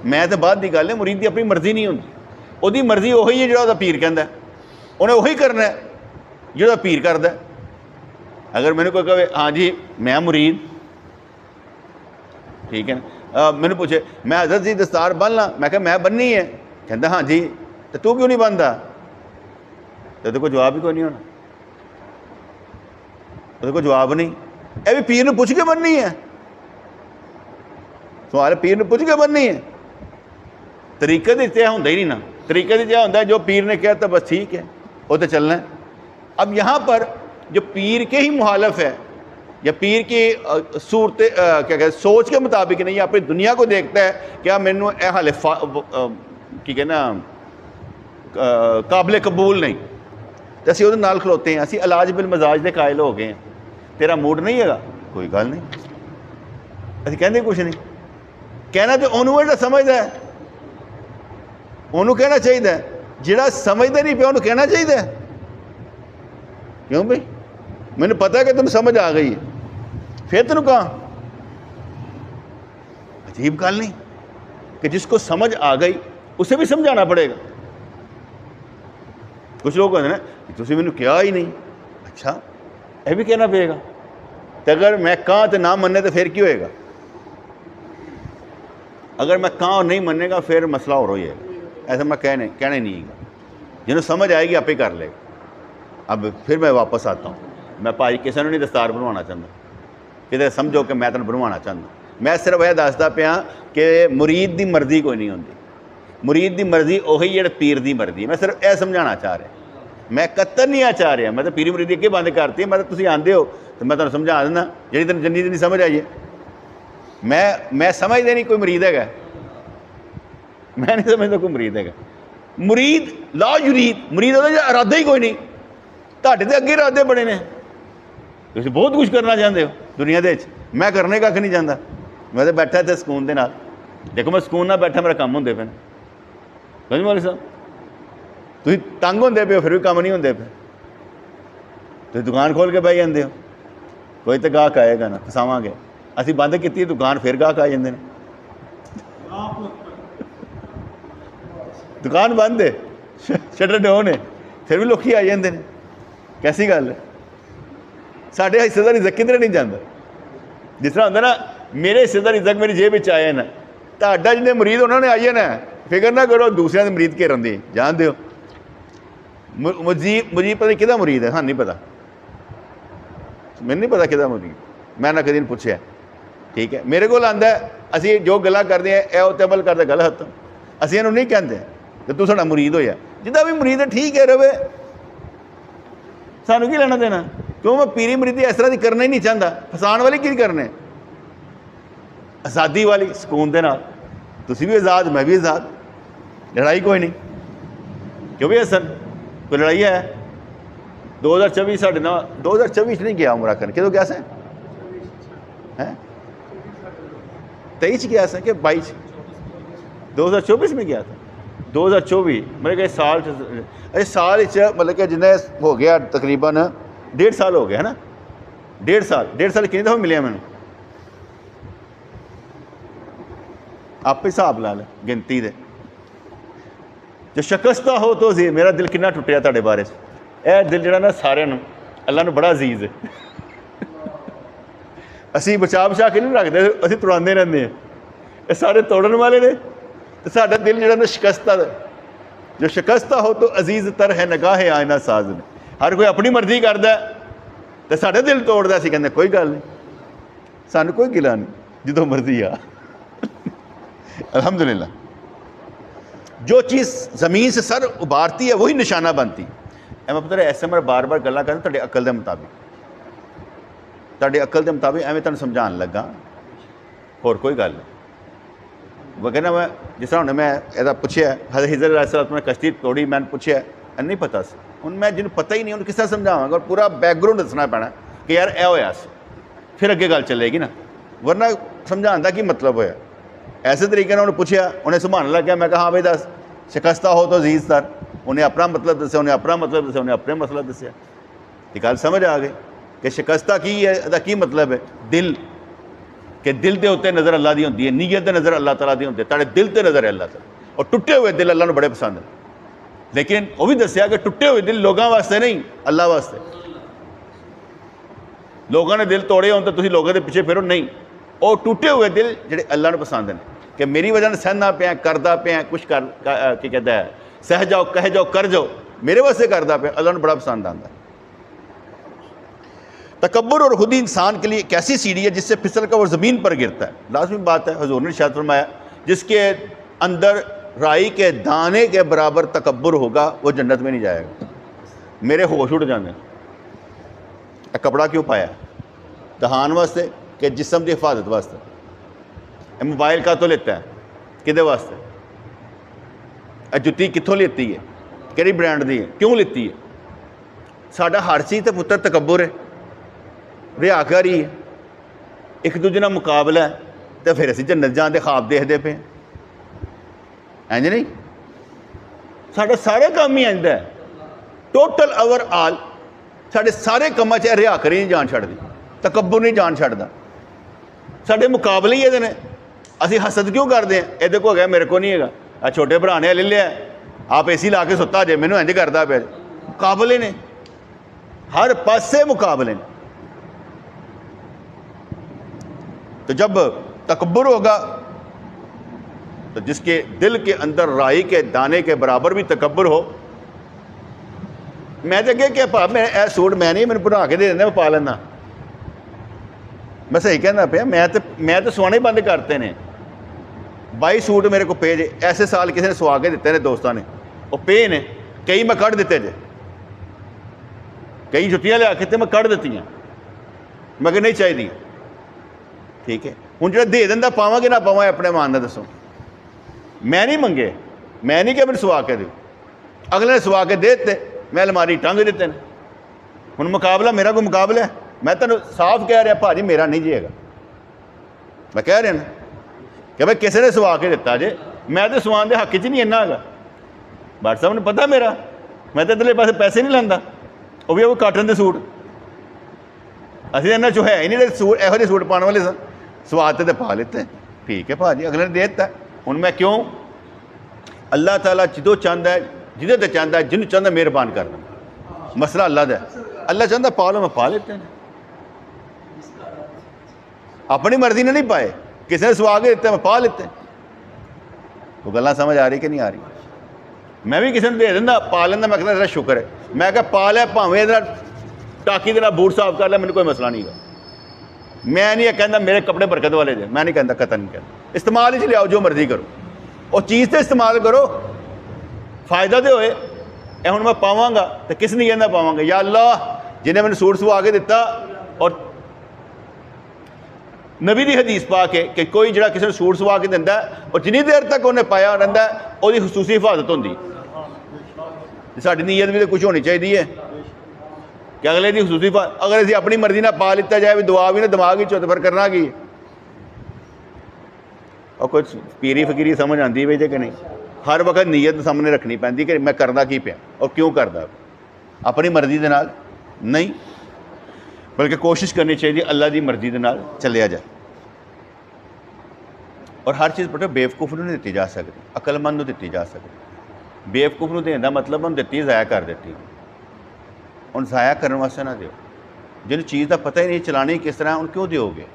میں تو بعد کی گل ہے، مرید دی اپنی مرضی نہیں ہوندی. وہ مرضی وہی ہے جہاں وہ پیر کہندا ہے. ਉਹਨੇ ਉਹੀ ਕਰਨਾ ਜਿਹੜਾ ਪੀਰ ਕਰਦਾ। ਅਗਰ ਮੈਨੂੰ ਕੋਈ ਕਹੇ ਹਾਂ ਜੀ ਮੈਂ ਮੁਰੀਦ, ਠੀਕ ਹੈ ਨਾ, ਮੈਨੂੰ ਪੁੱਛੇ ਮੈਂ ਹਜ਼ਰਤ ਜੀ ਦਸਤਾਰ ਬੰਨ੍ਹ ਲਾਂ, ਮੈਂ ਕਿਹਾ ਮੈਂ ਬੰਨ੍ਹਣੀ ਹੈ, ਕਹਿੰਦਾ ਹਾਂ ਜੀ, ਤੇ ਤੂੰ ਕਿਉਂ ਨਹੀਂ ਬੰਨ੍ਹਦਾ? ਤੇ ਉਹਦੇ ਕੋਲ ਜਵਾਬ ਹੀ ਕੋਈ ਨਹੀਂ ਹੋਣਾ, ਉਹਦੇ ਕੋਲ ਜਵਾਬ ਨਹੀਂ। ਇਹ ਵੀ ਪੀਰ ਨੂੰ ਪੁੱਛ ਕੇ ਬੰਨ੍ਹਣੀ ਹੈ, ਸਵਾਲ ਪੀਰ ਨੂੰ ਪੁੱਛ ਕੇ ਬੰਨ੍ਹਣੀ ਹੈ। ਤਰੀਕੇ ਦੇ ਤੇ ਹੁੰਦਾ ही नहीं ना, तरीके से क्या होता है जो पीर ने कहा तो बस ठीक है वो तो चलना है। अब यहाँ पर जो पीर के ही मुखालफ है या पीर की सूरत क्या कहते सोच के मुताबिक नहीं, अपनी दुनिया को देखता है क्या मैनू ए हाले की कहना काबिल कबूल नहीं, तो असी वो खलोते हैं, असी इलाज बिल मजाज के कायल हो गए हैं। तेरा मूड नहीं है, कोई गल नहीं, असी कहते कुछ नहीं, कहना तो उन्होंने समझदा है, ਉਹਨੂੰ ਕਹਿਣਾ ਚਾਹੀਦਾ। ਜਿਹੜਾ ਸਮਝਦਾ ਨਹੀਂ ਪਿਆ ਉਹਨੂੰ ਕਹਿਣਾ ਚਾਹੀਦਾ। क्यों भाई, मैंने पता कि तुम समझ आ गई है, फिर तेन कहा अजीब गल नहीं कि जिसको समझ आ गई उसे भी समझाना पड़ेगा। कुछ लोग कहते हैं तुम मैंने कहा ही नहीं, अच्छा यह भी कहना पेगा, तो अगर मैं कहा तो ना मन्ने तो फिर की होएगा? अगर मैं कहा और नहीं मनेगा फिर मसला और हो जाएगा। ऐसा मैं कहना ही नहीं है, जिन्होंने समझ आएगी आपे कर लेगा। अब फिर मैं वापस आता हूँ, मैं भाई किसी ने नहीं दस्तार बनवाना चाहता, कितने समझो कि मैं तेन बनवाना चाहता, मैं सिर्फ यह दसदा पाया कि मुरीद की मर्जी कोई नहीं होती, मुरीद की मर्जी उही जिहड़ी पीर की मर्जी। मैं सिर्फ यह समझाना चाह रहा, मैं कत्तर नहीं आ चाह रहा, मैं तो पीरी मुरीदी अगे बंद करती। मैं तुसीं आंदे हो तो मैं तुहानूं समझा देना, जिहड़ी तेन जिन्नी नहीं समझ आई है। मैं समझदा नहीं कोई मुरीद है, मैं नहीं समझता कोई मुरीद है। मुरीद ला युरीद, मुरीद ਉਹਦਾ ਇਰਾਦਾ ਹੀ ਕੋਈ ਨਹੀਂ। ਤੁਹਾਡੇ ਤੇ ਅੱਗੇ ਇਰਾਦੇ ਬੜੇ ਨੇ, ਤੁਸੀਂ ਬਹੁਤ ਕੁਝ ਕਰਨਾ ਚਾਹੁੰਦੇ ਹੋ ਦੁਨੀਆ ਦੇ ਵਿੱਚ, ਮੈਂ ਕਰਨੇ ਕੱਖ ਨਹੀਂ ਚਾਹੁੰਦਾ। ਮੈਂ ਤਾਂ ਬੈਠਾ ਇੱਥੇ ਸਕੂਨ ਦੇ ਨਾਲ, ਦੇਖੋ ਮੈਂ ਸਕੂਨ ਨਾਲ ਬੈਠਾ, ਮੇਰਾ ਕੰਮ ਹੁੰਦੇ ਪਏ ਨੇ। ਸਮਝ ਮੌਲੀ ਸਾਹਿਬ, ਤੁਸੀਂ ਤੰਗ ਹੁੰਦੇ ਪਏ ਹੋ ਫਿਰ ਵੀ ਕੰਮ ਨਹੀਂ ਹੁੰਦੇ ਪਏ। ਤੁਸੀਂ ਦੁਕਾਨ ਖੋਲ੍ਹ ਕੇ ਬਹਿ ਜਾਂਦੇ ਹੋ, ਕੋਈ ਤਾਂ ਗਾਹਕ ਆਏਗਾ ਨਾ, ਫਸਾਵਾਂਗੇ। ਅਸੀਂ ਬੰਦ ਕੀਤੀ ਦੁਕਾਨ, ਫਿਰ ਗਾਹਕ ਆ ਜਾਂਦੇ ਨੇ। दुकान बंद है, शटर डाउन है, फिर भी लोग आ जाते हैं। कैसी गल है? साढ़े हिस्से का रिजक किधर नहीं जाता। जिस तरह होंगे ना, मेरे हिस्से का रिजक मेरी जेब में आया ना, तो जिन्हें मरीद उन्होंने आई है ना, फिक्र ना करो दूसरों के मरीद घेरन दी, जान दो। मुजीब पता नहीं किदा मुरीद है, हाँ नहीं पता, मैंने नहीं पता किदा मुरीद, मैं ना कभी पूछा, ठीक है। मेरे को आंदा असी जो गल्लां करते हैं यह उत्ते अमल करते गलत, असी इन्हूं नहीं कहते कि तू साडा मुरीद होया, जिदा भी मुरीद है ठीक है रवे, सानू की लेना देना। क्यों मैं पीरी मुरीदी इस तरह की करना ही नहीं चाहता, फसान वाली की करने, आज़ादी वाली सुकून दे नाल, तुसी भी आज़ाद मैं भी आज़ाद, लड़ाई कोई नहीं। क्यों भी हसन कोई लड़ाई है? 2024 साढ़े ना 2024 नहीं गया उमरा करने, कितों गया से हैं 23 गया से कि 22 2024 में गया था। 2024 मतलब कि साल साल मतलब कि जिन्हें हो गया तकरीबन 1.5 साल हो गया है ना, 1.5 साल कितनी दफ़ा मिले मैंने, आप हिसाब ला लें गिनती दे। जो शिकस्ता हो तो जी मेरा दिल कितना टुटिया तुहाडे बारे च, यह दिल जिहड़ा ना सारिआं नूं अल्लाह नूं बड़ा अजीज़ है। असीं बचा के नहीं रखते, असीं तुड़ांदे रहंदे हैं, ये सारे तोड़न वाले ने। तो साडा दिल जिहड़ा ना शिकस्ता, जो शिकस्ता हो तो अजीज़ तर है नगाह आयना साज ने। हर कोई अपनी मर्जी करता तो साडा दिल तोड़दा, असीं कहंदे कोई गल नहीं, सानूं कोई गिला नहीं, जो मर्जी आ। अल्हम्दुलिल्लाह, जो चीज़ ज़मीन से सर उभारती है वही निशाना बनती। मैं पता ऐसे मैं बार बार गल्लां करदा तुहाडे अकल के मुताबिक, तुहाडे अकल के मुताबिक एवें तुहानूं समझाउण लगा, होर कोई गल नहीं। वो कहना मैं जिस तरह मैं यदा पूछया हज़रत हिज़र अलैहिस्सलाम ने कश्ती तोड़ी, मैंने पूछया नहीं पता सी, हुण मैं जिन्होंने पता ही नहीं उन्हें किस तरह समझावांगा, और पूरा बैकग्राउंड दसना पैना कि यार यह होया सी, फिर अगे गल चलेगी ना, वरना समझाने का की मतलब होया। ऐसे तरीके उन्हें पूछया, उन्हें संभालने लग गया, मैं कहा हाँ भाई दस शिकस्ता हो तो अजीज़ सर, उन्हें अपना मतलब दसिया, उन्हें अपना मतलब दसिया, उन्हें अपने मसला दसिया, तो गल समझ आ गई कि शिकस्ता की है, इसका की मतलब है दिल, कि दिल के उत्ते नज़र अल्लाह की होंदी है, नीयत की नज़र अल्लाह तआला की होंदी है, तेरे दिल ते नज़र है अल्लाह तआला, और टुटे हुए दिल अल्लाह नूं बड़े पसंद है। लेकिन वो भी दसिया कि टुटे हुए दिल लोगों वास्ते नहीं, अल्लाह वास्ते। लोगों ने दिल तोड़े हो तो तुम लोगों के पिछे फिरो नहीं, वो टूटे हुए दिल ਜਿਹੜੇ अल्लाह ਨੂੰ पसंद ने कि मेरी वजह से सहना पिया, करदा पिया, कुछ कर की कहता है सह जाओ, कह जाओ, कर जाओ, मेरे वास्ते करदा पिया, अल्लाह ਨੂੰ बड़ा पसंद आता है। तकब्बुर और खुदी इंसान के लिए एक ऐसी सीढ़ी है जिससे फिसल कर वो ज़मीन पर गिरता है। लाजमी बात है, हुज़ूर ने इरशाद फरमाया जिसके अंदर राई के दाने के बराबर तकब्बुर होगा वो जन्नत में नहीं जाएगा। मेरे होश उड़ जाते हैं। कपड़ा क्यों पाया? दहान वास्ते कि जिसम की हिफाजत वास्ते। मोबाइल का तो लेता है किदे वास्ते? जुत्ती कितों लेती है, कि ब्रांड की है, क्यों लेती है? साडा हर चीज़ तो पुत्र तकब्बुर है, रियाकारी है, एक दूजे नाल मुकाबला है, तो फिर असीं जन्नत जाण दे ख्वाब देखते पे इंज नहीं। साडा सारे काम ही इंज है, टोटल ओवरऑल साडे सारे कामां च रियाकारी नहीं जान छड्डदी, तकब्बुर नहीं जान छड्डदा। साडे मुकाबले ही ये ने, असीं हसद क्यों करते हैं? इहदे को है मेरे को नहीं है, आ छोटे भरा ने ले लिया, आप एसी ला के सुता जे, मैनूं इंज करदा पिया। मुकाबले ने, हर पासे मुकाबले ने। तो जब तकब्बुर होगा तो जिसके दिल के अंदर राई के दाने के बराबर भी तकब्बुर हो, मैं तो अगे क्या भा मैं ए सूट मैं नहीं, मैंने बना के दे देना, मैं पा लेना। मैं सही कहना पे, मैं तो सुआने बंद करते ने। 22 सूट मेरे को पे जे, ऐसे साल किसी ने सुआ के दिते ने दोस्तों ने, वो पे ने, कई मैं कढ़ दिते जे, कई जुत्तियां लिया के मैं कढ़ दित्तियां, मैं नहीं चाहिए। ठीक है, हुण जो दे दिंदा पावांगे ना पावां अपने मान का दसो। मैं नहीं मंगे, मैं नहीं कि मैंने सुआ के दो, अगले ने सुआ के दे दिते, मैं अलमारी टंग दिते ने। हुण मुकाबला मेरा कोई मुकाबला है? मैं तेन साफ कह रहा भाजी मेरा नहीं जीएगा। मैं कह रहा ना कि भाई किसी ने सुआ के दिता जे, मैं तो सुआन के हक च नहीं इन्ना है। भट्ट साहब ने पता मेरा, मैं तो इधरले पासे पैसे नहीं लाता, वो भी वो काटन के सूट। असीं इन्ना चो है ही नहीं सूट, इहो ਜਿਹੇ सूट पाने वाले सन, स्वाद तो पा लेते। ठीक है भाजी, अगले ने दे दिता। हुण मैं क्यों? अल्लाह ताला जो चाहता है, जिदे तो चाहता है, जिन्होंने चाहता मेहरबान कर देना। मसला अल्लाह का, अल्लाह चाहता पा लो, मैं पा लेते हैं। अपनी मर्जी ने नहीं पाए, किसी ने सुआ के दिते, मैं पा लेते। तो गल्लां समझ आ रही कि नहीं आ रही? मैं भी किसी ने दे दिंदा, पा लेंदा, मैं कहना तेरा शुक्र है। मैं क्या पा लिया, भावें टाकी के बूट साफ कर लिया, मैंने कोई मसला नहीं है। मैं नहीं कहता मेरे कपड़े बरकत वाले जे, मैं नहीं कहता, कतन नहीं कहता। इस्तेमाल ही लियाओ, जो मर्जी करो, और चीज़ तो इस्तेमाल करो, फायदा तो होए। हुण मैं पावांगा तो किस नहीं कहना पावांगा? या अल्लाह जिन्हें मैंने सूट सुआ के दिता। और नबी की हदीस पा के कि कोई जो किसी ने सूट सुआ के दिंदा और जिन्नी देर तक उन्हें पाया रहिंदा उसकी खसूसी हिफाजत होंदी। साडी नीयत भी तो कुछ होनी चाहिए है कि अगले की खसूसी अगर असीं अपनी मर्जी ना पा लिता जाए, भी दुआ भी ना दिमाग ही तो फिर करना की? और कुछ पीरी फकीरी समझ आती है कि नहीं? हर वक्त नीयत सामने रखनी पैंदी कि मैं करदा की पिया और क्यों करदा, अपनी मर्जी के नाल नहीं, बल्कि कोशिश करनी चाहिए अल्लाह की मर्जी के नाल चलिया जाए। और हर चीज़ पता बेवकूफ़ नहीं दी जा सकती, अकलमंद दी जा सकती। बेवकूफ़ को देने का मतलब उन्हें दी ज़ाया कर दी, उन ज़ाया करने वास्ते ना दो। जिन चीज़ का पता ही नहीं चलानी किस तरह, उन क्यों दोगे?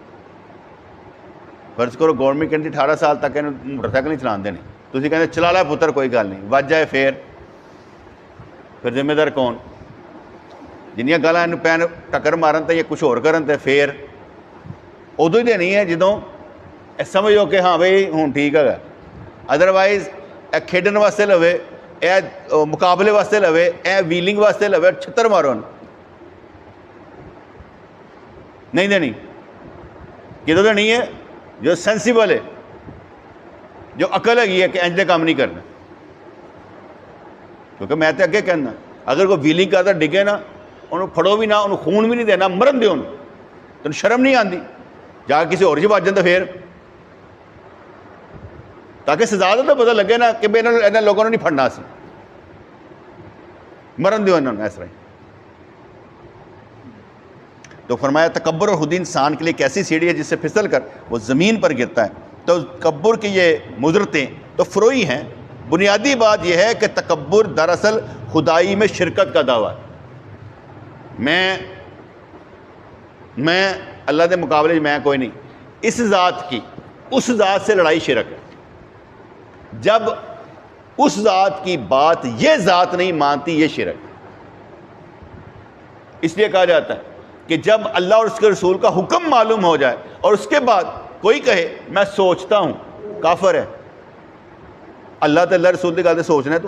फर्ज करो गवर्नमेंट कहती 18 साल तक इन मोटरसाइकिल नहीं चला देने, तुम कहते चला ला पुत्र कोई गल नहीं, वज जाए फिर जिम्मेदार कौन? जिन्नियां गल्लां इन्हूं पैन टक्कर मारन तो या कुछ होर करन तो फिर उदों ही देनी है जदों समझो कि हाँ बई हुण ठीक है। अदरवाइज ए खेडन वास्ते लवे, ए मुकाबले वास्ते लवे, ए व्हीलिंग वास्ते लवे, छित्तर मारो नहीं देनी। किदों देनी है? जो सेंसिबल है, जो अकल हैगी है कि इंज दे काम नहीं करना। क्योंकि मैं तो अगे कहना, अगर कोई व्हीलिंग करता डिगे ना, उन्होंने फड़ो भी ना, उन्होंने खून भी नहीं देना, मरन दो। तेन शर्म नहीं आती? जाके किसी होर च वज जाता फिर, ताकि सजा तो पता लगे ना कि इन्होंने लोगों ने नहीं फड़ना सी, मरन दो इन्होंने इस तरह। तो फरमाया तकब्बुर और खुदी इंसान के लिए एक ऐसी सीढ़ी है जिससे फिसल कर वो ज़मीन पर गिरता है। तो तकब्बुर की ये मुजरतें तो फ़रोई हैं, بنیادی بات یہ ہے کہ تکبر دراصل خدائی میں شرکت کا دعویٰ ہے. میں اللہ کے مقابلے میں کوئی نہیں. اس ذات کی اس ذات سے لڑائی شرک ہے. جب اس ذات کی بات یہ ذات نہیں مانتی یہ شرک ہے. اس لیے کہا جاتا ہے کہ جب اللہ اور اس کے رسول کا حکم معلوم ہو جائے اور اس کے بعد کوئی کہے میں سوچتا ہوں، کافر ہے. اللہ تعالی رسول کی گل سوچنا ہے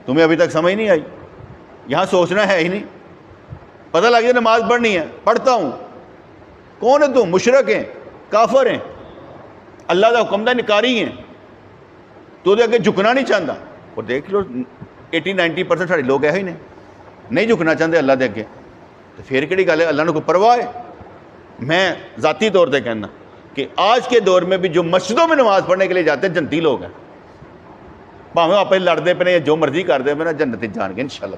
تمہیں ابھی تک سمجھ نہیں آئی. یہاں سوچنا ہے ہی نہیں. پتہ لگ جائے نماز پڑھنی ہے، پڑھتا ہوں. کون ہے تم؟ مشرک ہیں، کافر ہیں، اللہ کا حکم دا نکاری ہیں. تو دے اگے جھکنا نہیں چاہتا. اور دیکھ لو 80-90% سارے لوگ ہی نہیں جھکنا چاہتے اللہ دے اگے. تو پھر کہڑی گل ہے؟ اللہ نے کوئی پرواہ ہے؟ میں ذاتی طور پہ کہنا کہ آج کے دور میں بھی جو مسجدوں میں نماز پڑھنے کے لیے جاتے ہیں جنتی لوگ ہیں. بھاویں آپ لڑتے پہ یا جو مرضی کرتے پہ نا، جنت جان گے انشاءاللہ.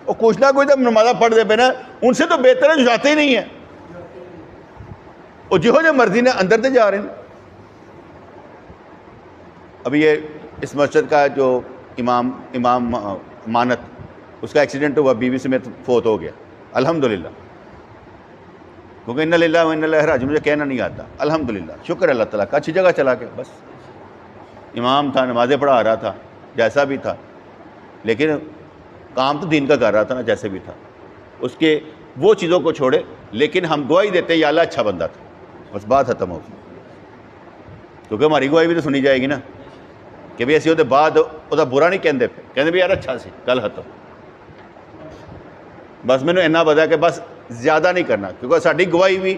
اور کچھ نہ کوئی تو نمازہ پڑھتے پہ نا، ان سے تو بہتر ہے جو جاتے ہی نہیں ہیں. اور جو مرضی نے اندر سے جا رہے ہیں. ابھی یہ اس مسجد کا جو امام مانت، اس کا ایکسیڈنٹ ہوا، بیوی سمیت فوت ہو گیا. الحمدللہ. کیونکہ ان للہ و انا الیہ راجعون مجھے کہنا نہیں آتا. الحمدللہ، شکر اللہ تعالیٰ کا. اچھی جگہ چلا کے بس امام تھا، نمازیں پڑھا رہا تھا جیسا بھی تھا، لیکن کام تو دین کا کر رہا تھا نا جیسے بھی تھا. اس کے وہ چیزوں کو چھوڑے، لیکن ہم گواہی دیتے ہیں یا اللہ اچھا بندہ تھا. بس بات ختم ہوگی. کیونکہ ہماری گواہی بھی تو سنی جائے گی نا کہ بھی اسی وہ بعد وہ برا نہیں کہتے بھی یار اچھا سی گل ختم. بس میں نے اتنا پتا کہ بس زیادہ نہیں کرنا، کیونکہ ساری گواہی بھی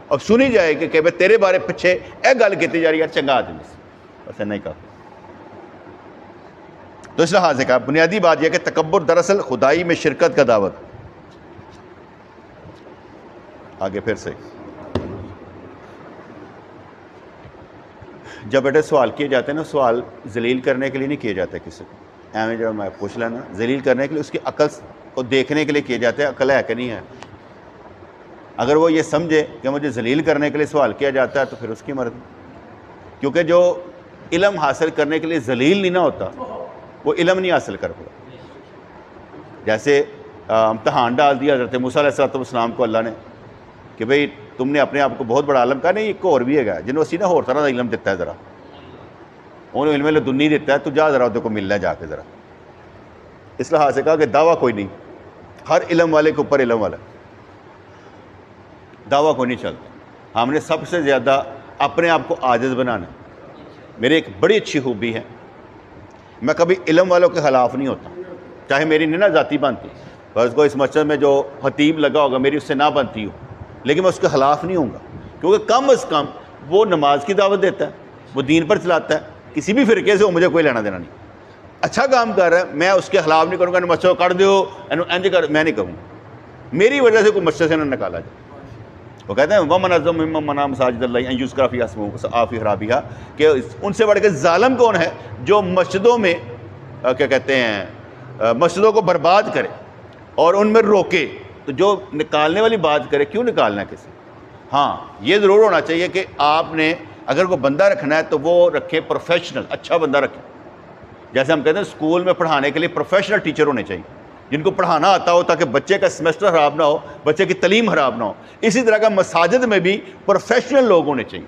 اب سنی جائے گی کہ بھائی تیرے بارے پیچھے یہ گل کی جا رہی ہے، چنگا آدمی سی. بس اتنا ہی کہا. تو اس لحاظ سے کہا بنیادی بات یہ کہ تکبر دراصل خدائی میں شرکت کا دعوت. آگے پھر سے جب بیٹے سوال کیے جاتے ہیں نا، سوال ذلیل کرنے کے لیے نہیں کیے جاتے کسی کو. ایویں جب میں پوچھ لینا، ذلیل کرنے کے لیے اس کی عقل کو دیکھنے کے لیے کیے جاتے ہیں، عقل ہے کہ نہیں ہے. اگر وہ یہ سمجھے کہ مجھے ذلیل کرنے کے لیے سوال کیا جاتا ہے تو پھر اس کی مرضی. کیونکہ جو علم حاصل کرنے کے لیے ذلیل نہیں نہ ہوتا وہ علم نہیں حاصل کر پاتا. جیسے امتحان ڈال دیا حضرت موسیٰ علیہ السلام کو اللہ نے کہ بھئی تم نے اپنے آپ کو بہت بڑا عالم کہا. نہیں، ایک اور بھی ہے جنہوں اسی نہ ہور طرح کا علم دیتا ہے، ذرا انہوں علم لدنی دیتا ہے، تو جا ذرا کو ملنا جا کے ذرا. اس لحاظ سے کہا کہ دعویٰ کوئی نہیں، ہر علم والے کے اوپر علم والا، دعویٰ کوئی نہیں چلتا. ہم نے سب سے زیادہ اپنے آپ کو عاجز بنانا. میری ایک بڑی اچھی خوبی ہے، میں کبھی علم والوں کے خلاف نہیں ہوتا، چاہے میری نہیں نہ ذاتی بنتی. فرض کو اس مسجد میں جو خطیب لگا ہوگا میری اس سے نہ بنتی ہو، لیکن میں اس کے خلاف نہیں ہوں گا. کیونکہ کم از کم وہ نماز کی دعوت دیتا ہے، وہ دین پر چلاتا ہے. کسی بھی فرقے سے وہ مجھے کوئی لینا دینا نہیں. اچھا کام کر رہا ہے، میں اس کے خلاف نہیں کروں گا. مسجد کو کر دو انج کر، میں نہیں کہوں. میری وجہ سے کوئی مسجد سے نہ نکالا جائے. وہ کہتے ہیں وَمَنْ أَظْلَمُ مِمَّن مَنَعَ مَسَاجِدَ اللَّهِ أَن يُذْكَرَ فِيهَا اسْمُهُ فِي خَرَابِهَا، کہ ان سے بڑھ کے ظالم کون ہے جو مسجدوں میں کیا کہتے ہیں مسجدوں کو برباد کرے اور ان میں روکے. تو جو نکالنے والی بات کرے، کیوں نکالنا ہے کسی؟ ہاں یہ ضرور ہونا چاہیے کہ آپ نے اگر کوئی بندہ رکھنا ہے تو وہ رکھے پروفیشنل، اچھا بندہ رکھے. جیسے ہم کہتے ہیں اسکول میں پڑھانے کے لیے پروفیشنل ٹیچر ہونے چاہیے جن کو پڑھانا آتا ہو، تاکہ بچے کا سمیسٹر خراب نہ ہو، بچے کی تعلیم خراب نہ ہو. اسی طرح کا مساجد میں بھی پروفیشنل لوگ ہونے چاہیے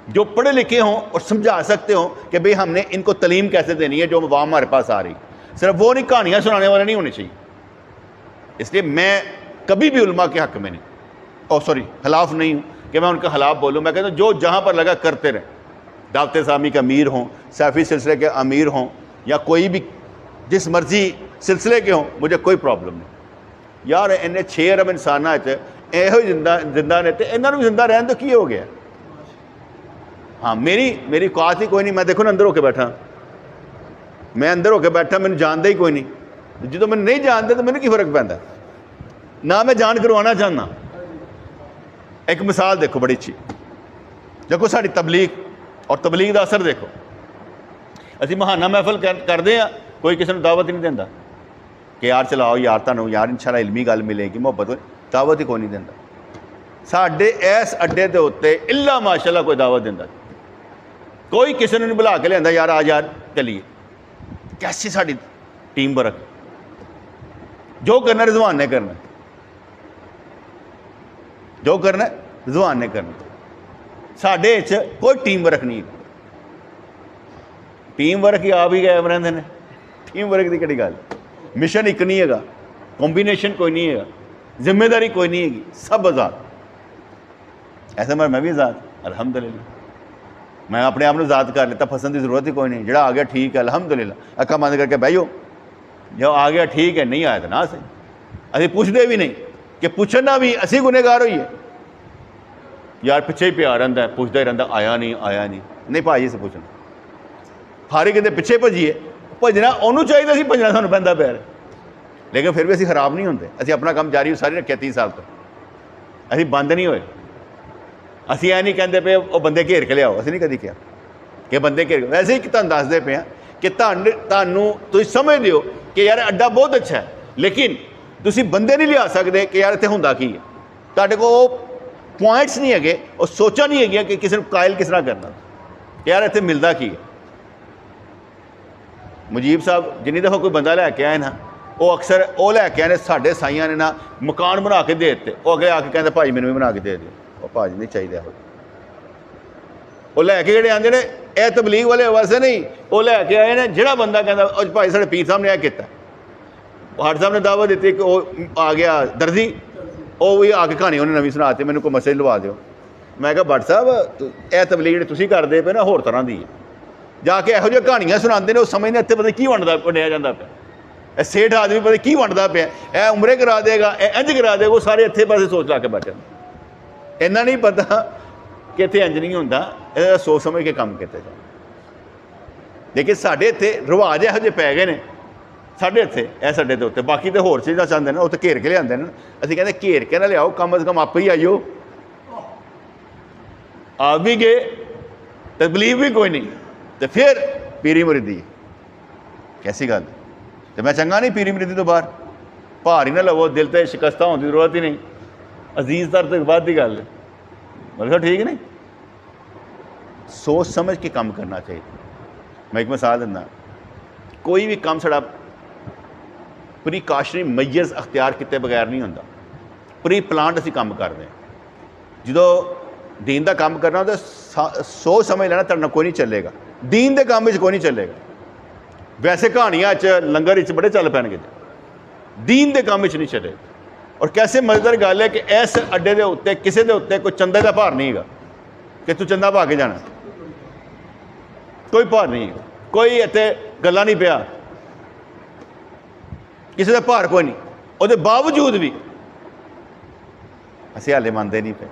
جو پڑھے لکھے ہوں اور سمجھا سکتے ہوں کہ بھئی ہم نے ان کو تعلیم کیسے دینی ہے جو عوام ہمارے پاس آ رہی. صرف وہ نہیں، کہانیاں سنانے والے نہیں ہونے چاہیے. اس لیے میں کبھی بھی علماء کے حق میں نہیں خلاف نہیں ہوں کہ میں ان کے خلاف بولوں. میں کہتا ہوں جو جہاں پر لگا کرتے رہیں. دعوت اسلامی کے امیر ہوں، سیفی سلسلے کے امیر ہوں، یا کوئی بھی جس مرضی سلسلے کے ہوں، مجھے کوئی پرابلم نہیں. یار انہیں 6 ارب انسان یہ زندہ رہتے، انہوں نے بھی زندہ رہن تو کی ہو گیا. ہاں میری قوت ہی کوئی نہیں. میں دیکھو نا اندر ہو کے بیٹھا، میں اندر ہو کے بیٹھا، میں جانتا ہی کوئی نہیں. جدو میں نہیں جانتے تو مجھے کی فرق پہنتا ہے، نہ میں جان کروانا چاہنا. ایک مثال دیکھو بڑی اچھی، دیکھو ساری تبلیغ اور تبلیغ دا اثر دیکھو. اسی ماہانہ محفل کر دیں، کوئی کسی نے دعوت ہی نہیں دینا کہ یار چلاؤ یار تانوں یار انشاءاللہ علمی گل ملے گی، محبت دعوت ہی کوئی نہیں دینا. ساڈے اس اڈے دے ہوتے الا ماشاءاللہ کوئی دعوت دینا. कोई किसी ने नहीं बुला के लिया यार आज यार चलिए। कैसी साड़ी टीम वर्क, जो करना रिजवान ने करना, जो करना रिजवान ने करना। साढ़े कोई टीम वर्क नहीं, टीम वर्क ही आप ही गायब रहते हैं। टीम वर्क की कड़ी गल, मिशन एक नहीं है, कॉम्बीनेशन कोई नहीं है, जिम्मेदारी कोई नहीं है, सब आज़ाद। ऐसे मैं भी आज़ाद अल्हम्दुलिल्लाह, मैं अपने आप को आज़ाद कर लेता, फसन की जरूरत ही कोई नहीं। जोड़ा आ गया ठीक है अल्हम्दुलिल्लाह, अक्खां बंद करके बह जाओ, जो आ गया ठीक है, नहीं आया तो ना सही। असीं पुछदे भी नहीं कि पुछना भी असीं गुनहगार होइए। यार पिछे ही प्यार रहिंदा, पुछदा ही रहिंदा आया नहीं भाई इस पुछना, फारे किते पिछे भजीए, भजना उन्होंने चाहिए सी, भजना सानूं पैंदा प्यार। लेकिन फिर भी असीं खराब नहीं होंदे, असीं अपना काम जारी सारी रखिया 30 साल तो, असीं बंद नहीं होए। असीं ऐ नहीं कहते पे वो बंदे घेर के लियाओ, असीं नहीं कभी कहा कि बंदे घेर। वैसे ही तुहानूं दसदे पे कि तुसीं समझदे हो कि यार अड्डा बहुत अच्छा है, लेकिन तुसीं बंदे नहीं लिया सकते कि यार इत्थे हुंदा की है। तुहाडे कोल पॉइंट्स नहीं है, और सोचा नहीं है कि किसी कायल किस तरह करना कि यार इत्थे मिलता की है। मुजीब साहब जिन्नी दफ़ा कोई बंदा लैके आए ना, वो अक्सर वो लैके आए ने साढ़े साइयां ने ना मकान बना के दे दिते, वो अगले आके कहते भाई मैनू भी बना के दे दिओ, वो भाजी नहीं चाहिए। वो लैके जेह्ड़े आंदे ने यह तबलीग वाले वास्ते नहीं, वो लैके आए ने जेह्ड़ा बंदा कहता भाई साढ़े पीर साहब ने यह किया, हाट साहब ने दावत दी कि वो आ गया दर्जी, वो भी आके कहानी उन्हें नवी सुनाती, मैंने कोई मैसेज लवा दो। मैं कहा भट्ट साहब यह तबलीग जी तुसीं करदे पे ना होर तरह की है, जाके यहो जिहियां कहानियां सुनाते हैं, वो समझने इत्थे पता की वंडिया जाता पे, सेठ आदमी पता की वंडदा पे, यह उमरे करा देगा, इंज करा देगा, वो सारे इत्थे पासे सोच ला के बैठे। इन्ना नहीं पता कि इत्थे इंज नहीं होंदा, इहदा सोच समझ के काम किया जाए। लेकिन साढ़े इत्थे रिवाज इहो जिहे पै गए ने, साढ़े इत्थे इह साड्डे दे उत्ते, बाकी तो होर चीज़ां चाहते हैं, उत्थे घेर के लिआंदे ने। असीं कहंदे घेर के ना लिआओ, कम अज़ कम आप ही आइयो, आप भी गए तकलीफ भी कोई नहीं, तो फिर पीरी मुरीदी कैसी गल। तो मैं चंगा नहीं पीरी मुरीदी तो बाहर भार ही ना लवो, दिल तो शिकस्ता होने की जरूरत ही नहीं, अजीज दर तो बाद की गल है। मतलब ठीक नहीं, सोच समझ के काम करना चाहिए। मैं एक मिसाल दिंदा, कोई भी काम साड़ा प्रीकाशनरी मेजर्स अख्तियार किए बगैर नहीं होंदा। प्री प्लान असीं काम करते हैं, जो दीन का काम करना तो सोच समझ लेना तुहाडे नाल कोई नहीं चलेगा, दीन के काम में कोई नहीं चलेगा। वैसे कहानियां लंगर बड़े चल पैणगे, दीन के काम में नहीं चलेगा। और कैसे मजेदार गल है कि इस अड्डे के उत्ते किसी के उत्ते कोई चंदे का भार नहीं है कि तू चंदा पा के जाना, कोई भार नहीं है, कोई इत्थे गल्ला नहीं पिया, किसी का भार कोई नहीं। उसके बावजूद भी असीं हाले मनते नहीं पे।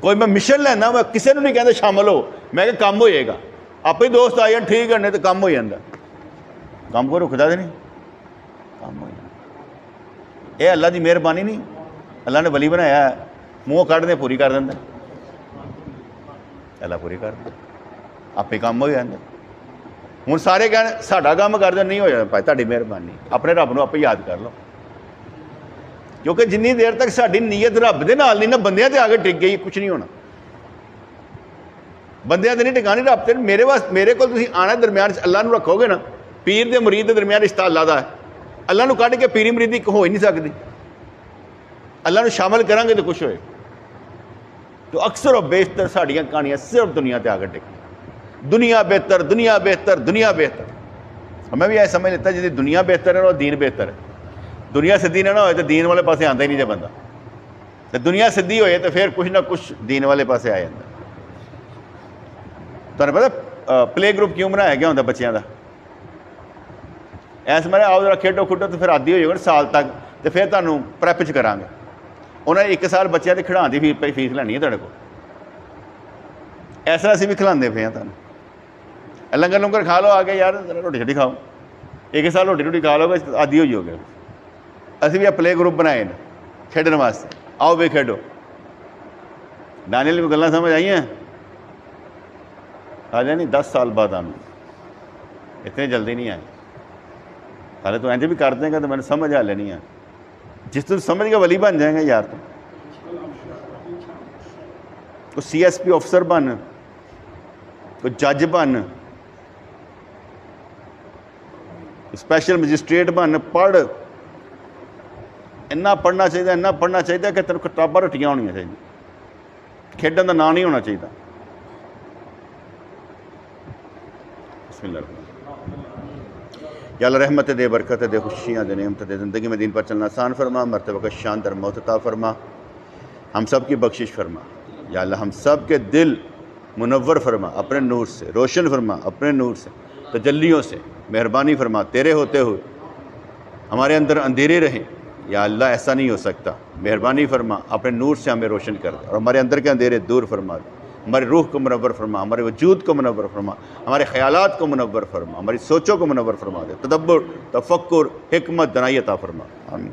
कोई मैं मिशन लैना, मैं किसी को नहीं कहता शामिल हो, मैं कहा काम हो जाएगा, आप ही दोस्त आ जाए ठीक है, नहीं तो काम हो जाता। काम को रुकता तो नहीं, काम हो जाता। यह अल्लाह की मेहरबानी नहीं, अल्लाह ने वली बनाया है, मूँह कढ़ दे पूरी कर देंगे, अल्लाह पूरी कर दे, आपे काम हो जाता। हुण सारे कहण साडा काम कर दो, नहीं हो जाता भाई तुहाडी मेहरबानी, अपने रब नूं आपे याद कर लो। क्योंकि जिन्नी देर तक साडी नीयत रब दे नाल नहीं ना, बंदियां ते आके टिक गई, कुछ नहीं होना। बंदियां ते नहीं टिकानी, रब ते मेरे वास्ते मेरे को तुसीं आना दरम्यान अल्लाह नूं रखोगे ना, पीर दे मुरीद दे दरम्यान रिश्ता अल्लाह दा है। अल्लाह नूं कढ के पीरी मुरीदी हो ही नहीं सकती, अल्लाह नूं शामिल करांगे तो कुछ होए। तो अक्सर और बेशतर साड़ियाँ कहानियाँ सिर्फ दुनिया ते आके टिक, दुनिया बेहतर, दुनिया बेहतर, दुनिया बेहतर। मैं भी यह समझ लेता जी दुनिया बेहतर है और दीन बेहतर है। दुनिया सीधी ना हो तो दीन वाले पासे आता ही नहीं जो बंदा, तो दुनिया सीधी होए तो फिर कुछ ना कुछ दीन वाले पासे आ जाता। तुहानूं पता प्ले ग्रुप क्यों बनाया गया होंदा बच्चों का? ऐस मारे आओ जरा खेडो खुडो तो फिर आदि हो जाओगे साल तक, तो फिर तुहानूं प्रैप च करांगे। उन्हें एक साल बच्चों के खिडाण की फीस लैनी है तुहाडे कोल, इस तरह असीं भी खिलाते पे हैं तुहानूं। लंगर लुंगर खा लो आके, यार रोटी छोटी खाओ, एक साल रोटी रोटी खा लो, आदि हो जाओगे। असीं भी प्ले ग्रुप बनाए ने खेडण वास्ते, आओ भी खेडो। दानियल को गल्लां समझ आईयां? आ जाए नहीं 10 साल बाद आना, इतने जल्दी नहीं आए। हाले तो इंज भी कर देंगे तो मैंने समझ हाले नहीं है। जिस तुम समझ के वली बन जाएंगे यार, तो CSP ऑफिसर बन, کوئی جج بن، اسپیشل مجسٹریٹ بن، پڑھ، اتنا پڑھنا چاہیے، اتنا پڑھنا چاہیے کہ تینوں کتاباں رٹیاں ہونی چاہیے، کھیڈن کا نام نہیں ہونا چاہیے۔ بسم اللہ الرحمن الرحیم۔ یا اللہ رحمت دے، برکت دے، خوشیاں دے، نعمت دے، زندگی میں دین پر چلنا آسان فرما، مرتبہ کا شان در موت عطا فرما، ہم سب کی بخشش فرما۔ یا اللہ ہم سب کے دل منور فرما اپنے نور سے، روشن فرما اپنے نور سے، تجلیوں سے، مہربانی فرما تیرے ہوتے ہوئے ہمارے اندر اندھیرے رہیں۔ یا اللہ ایسا نہیں ہو سکتا، مہربانی فرما اپنے نور سے ہمیں روشن کر دے اور ہمارے اندر کے اندھیرے دور فرما دے، ہماری روح کو منور فرما، ہمارے وجود کو منور فرما، ہمارے خیالات کو منور فرما، ہماری سوچوں کو منور فرما دے، تدبر، تفکر، حکمت، دانائی عطا فرما، آمین۔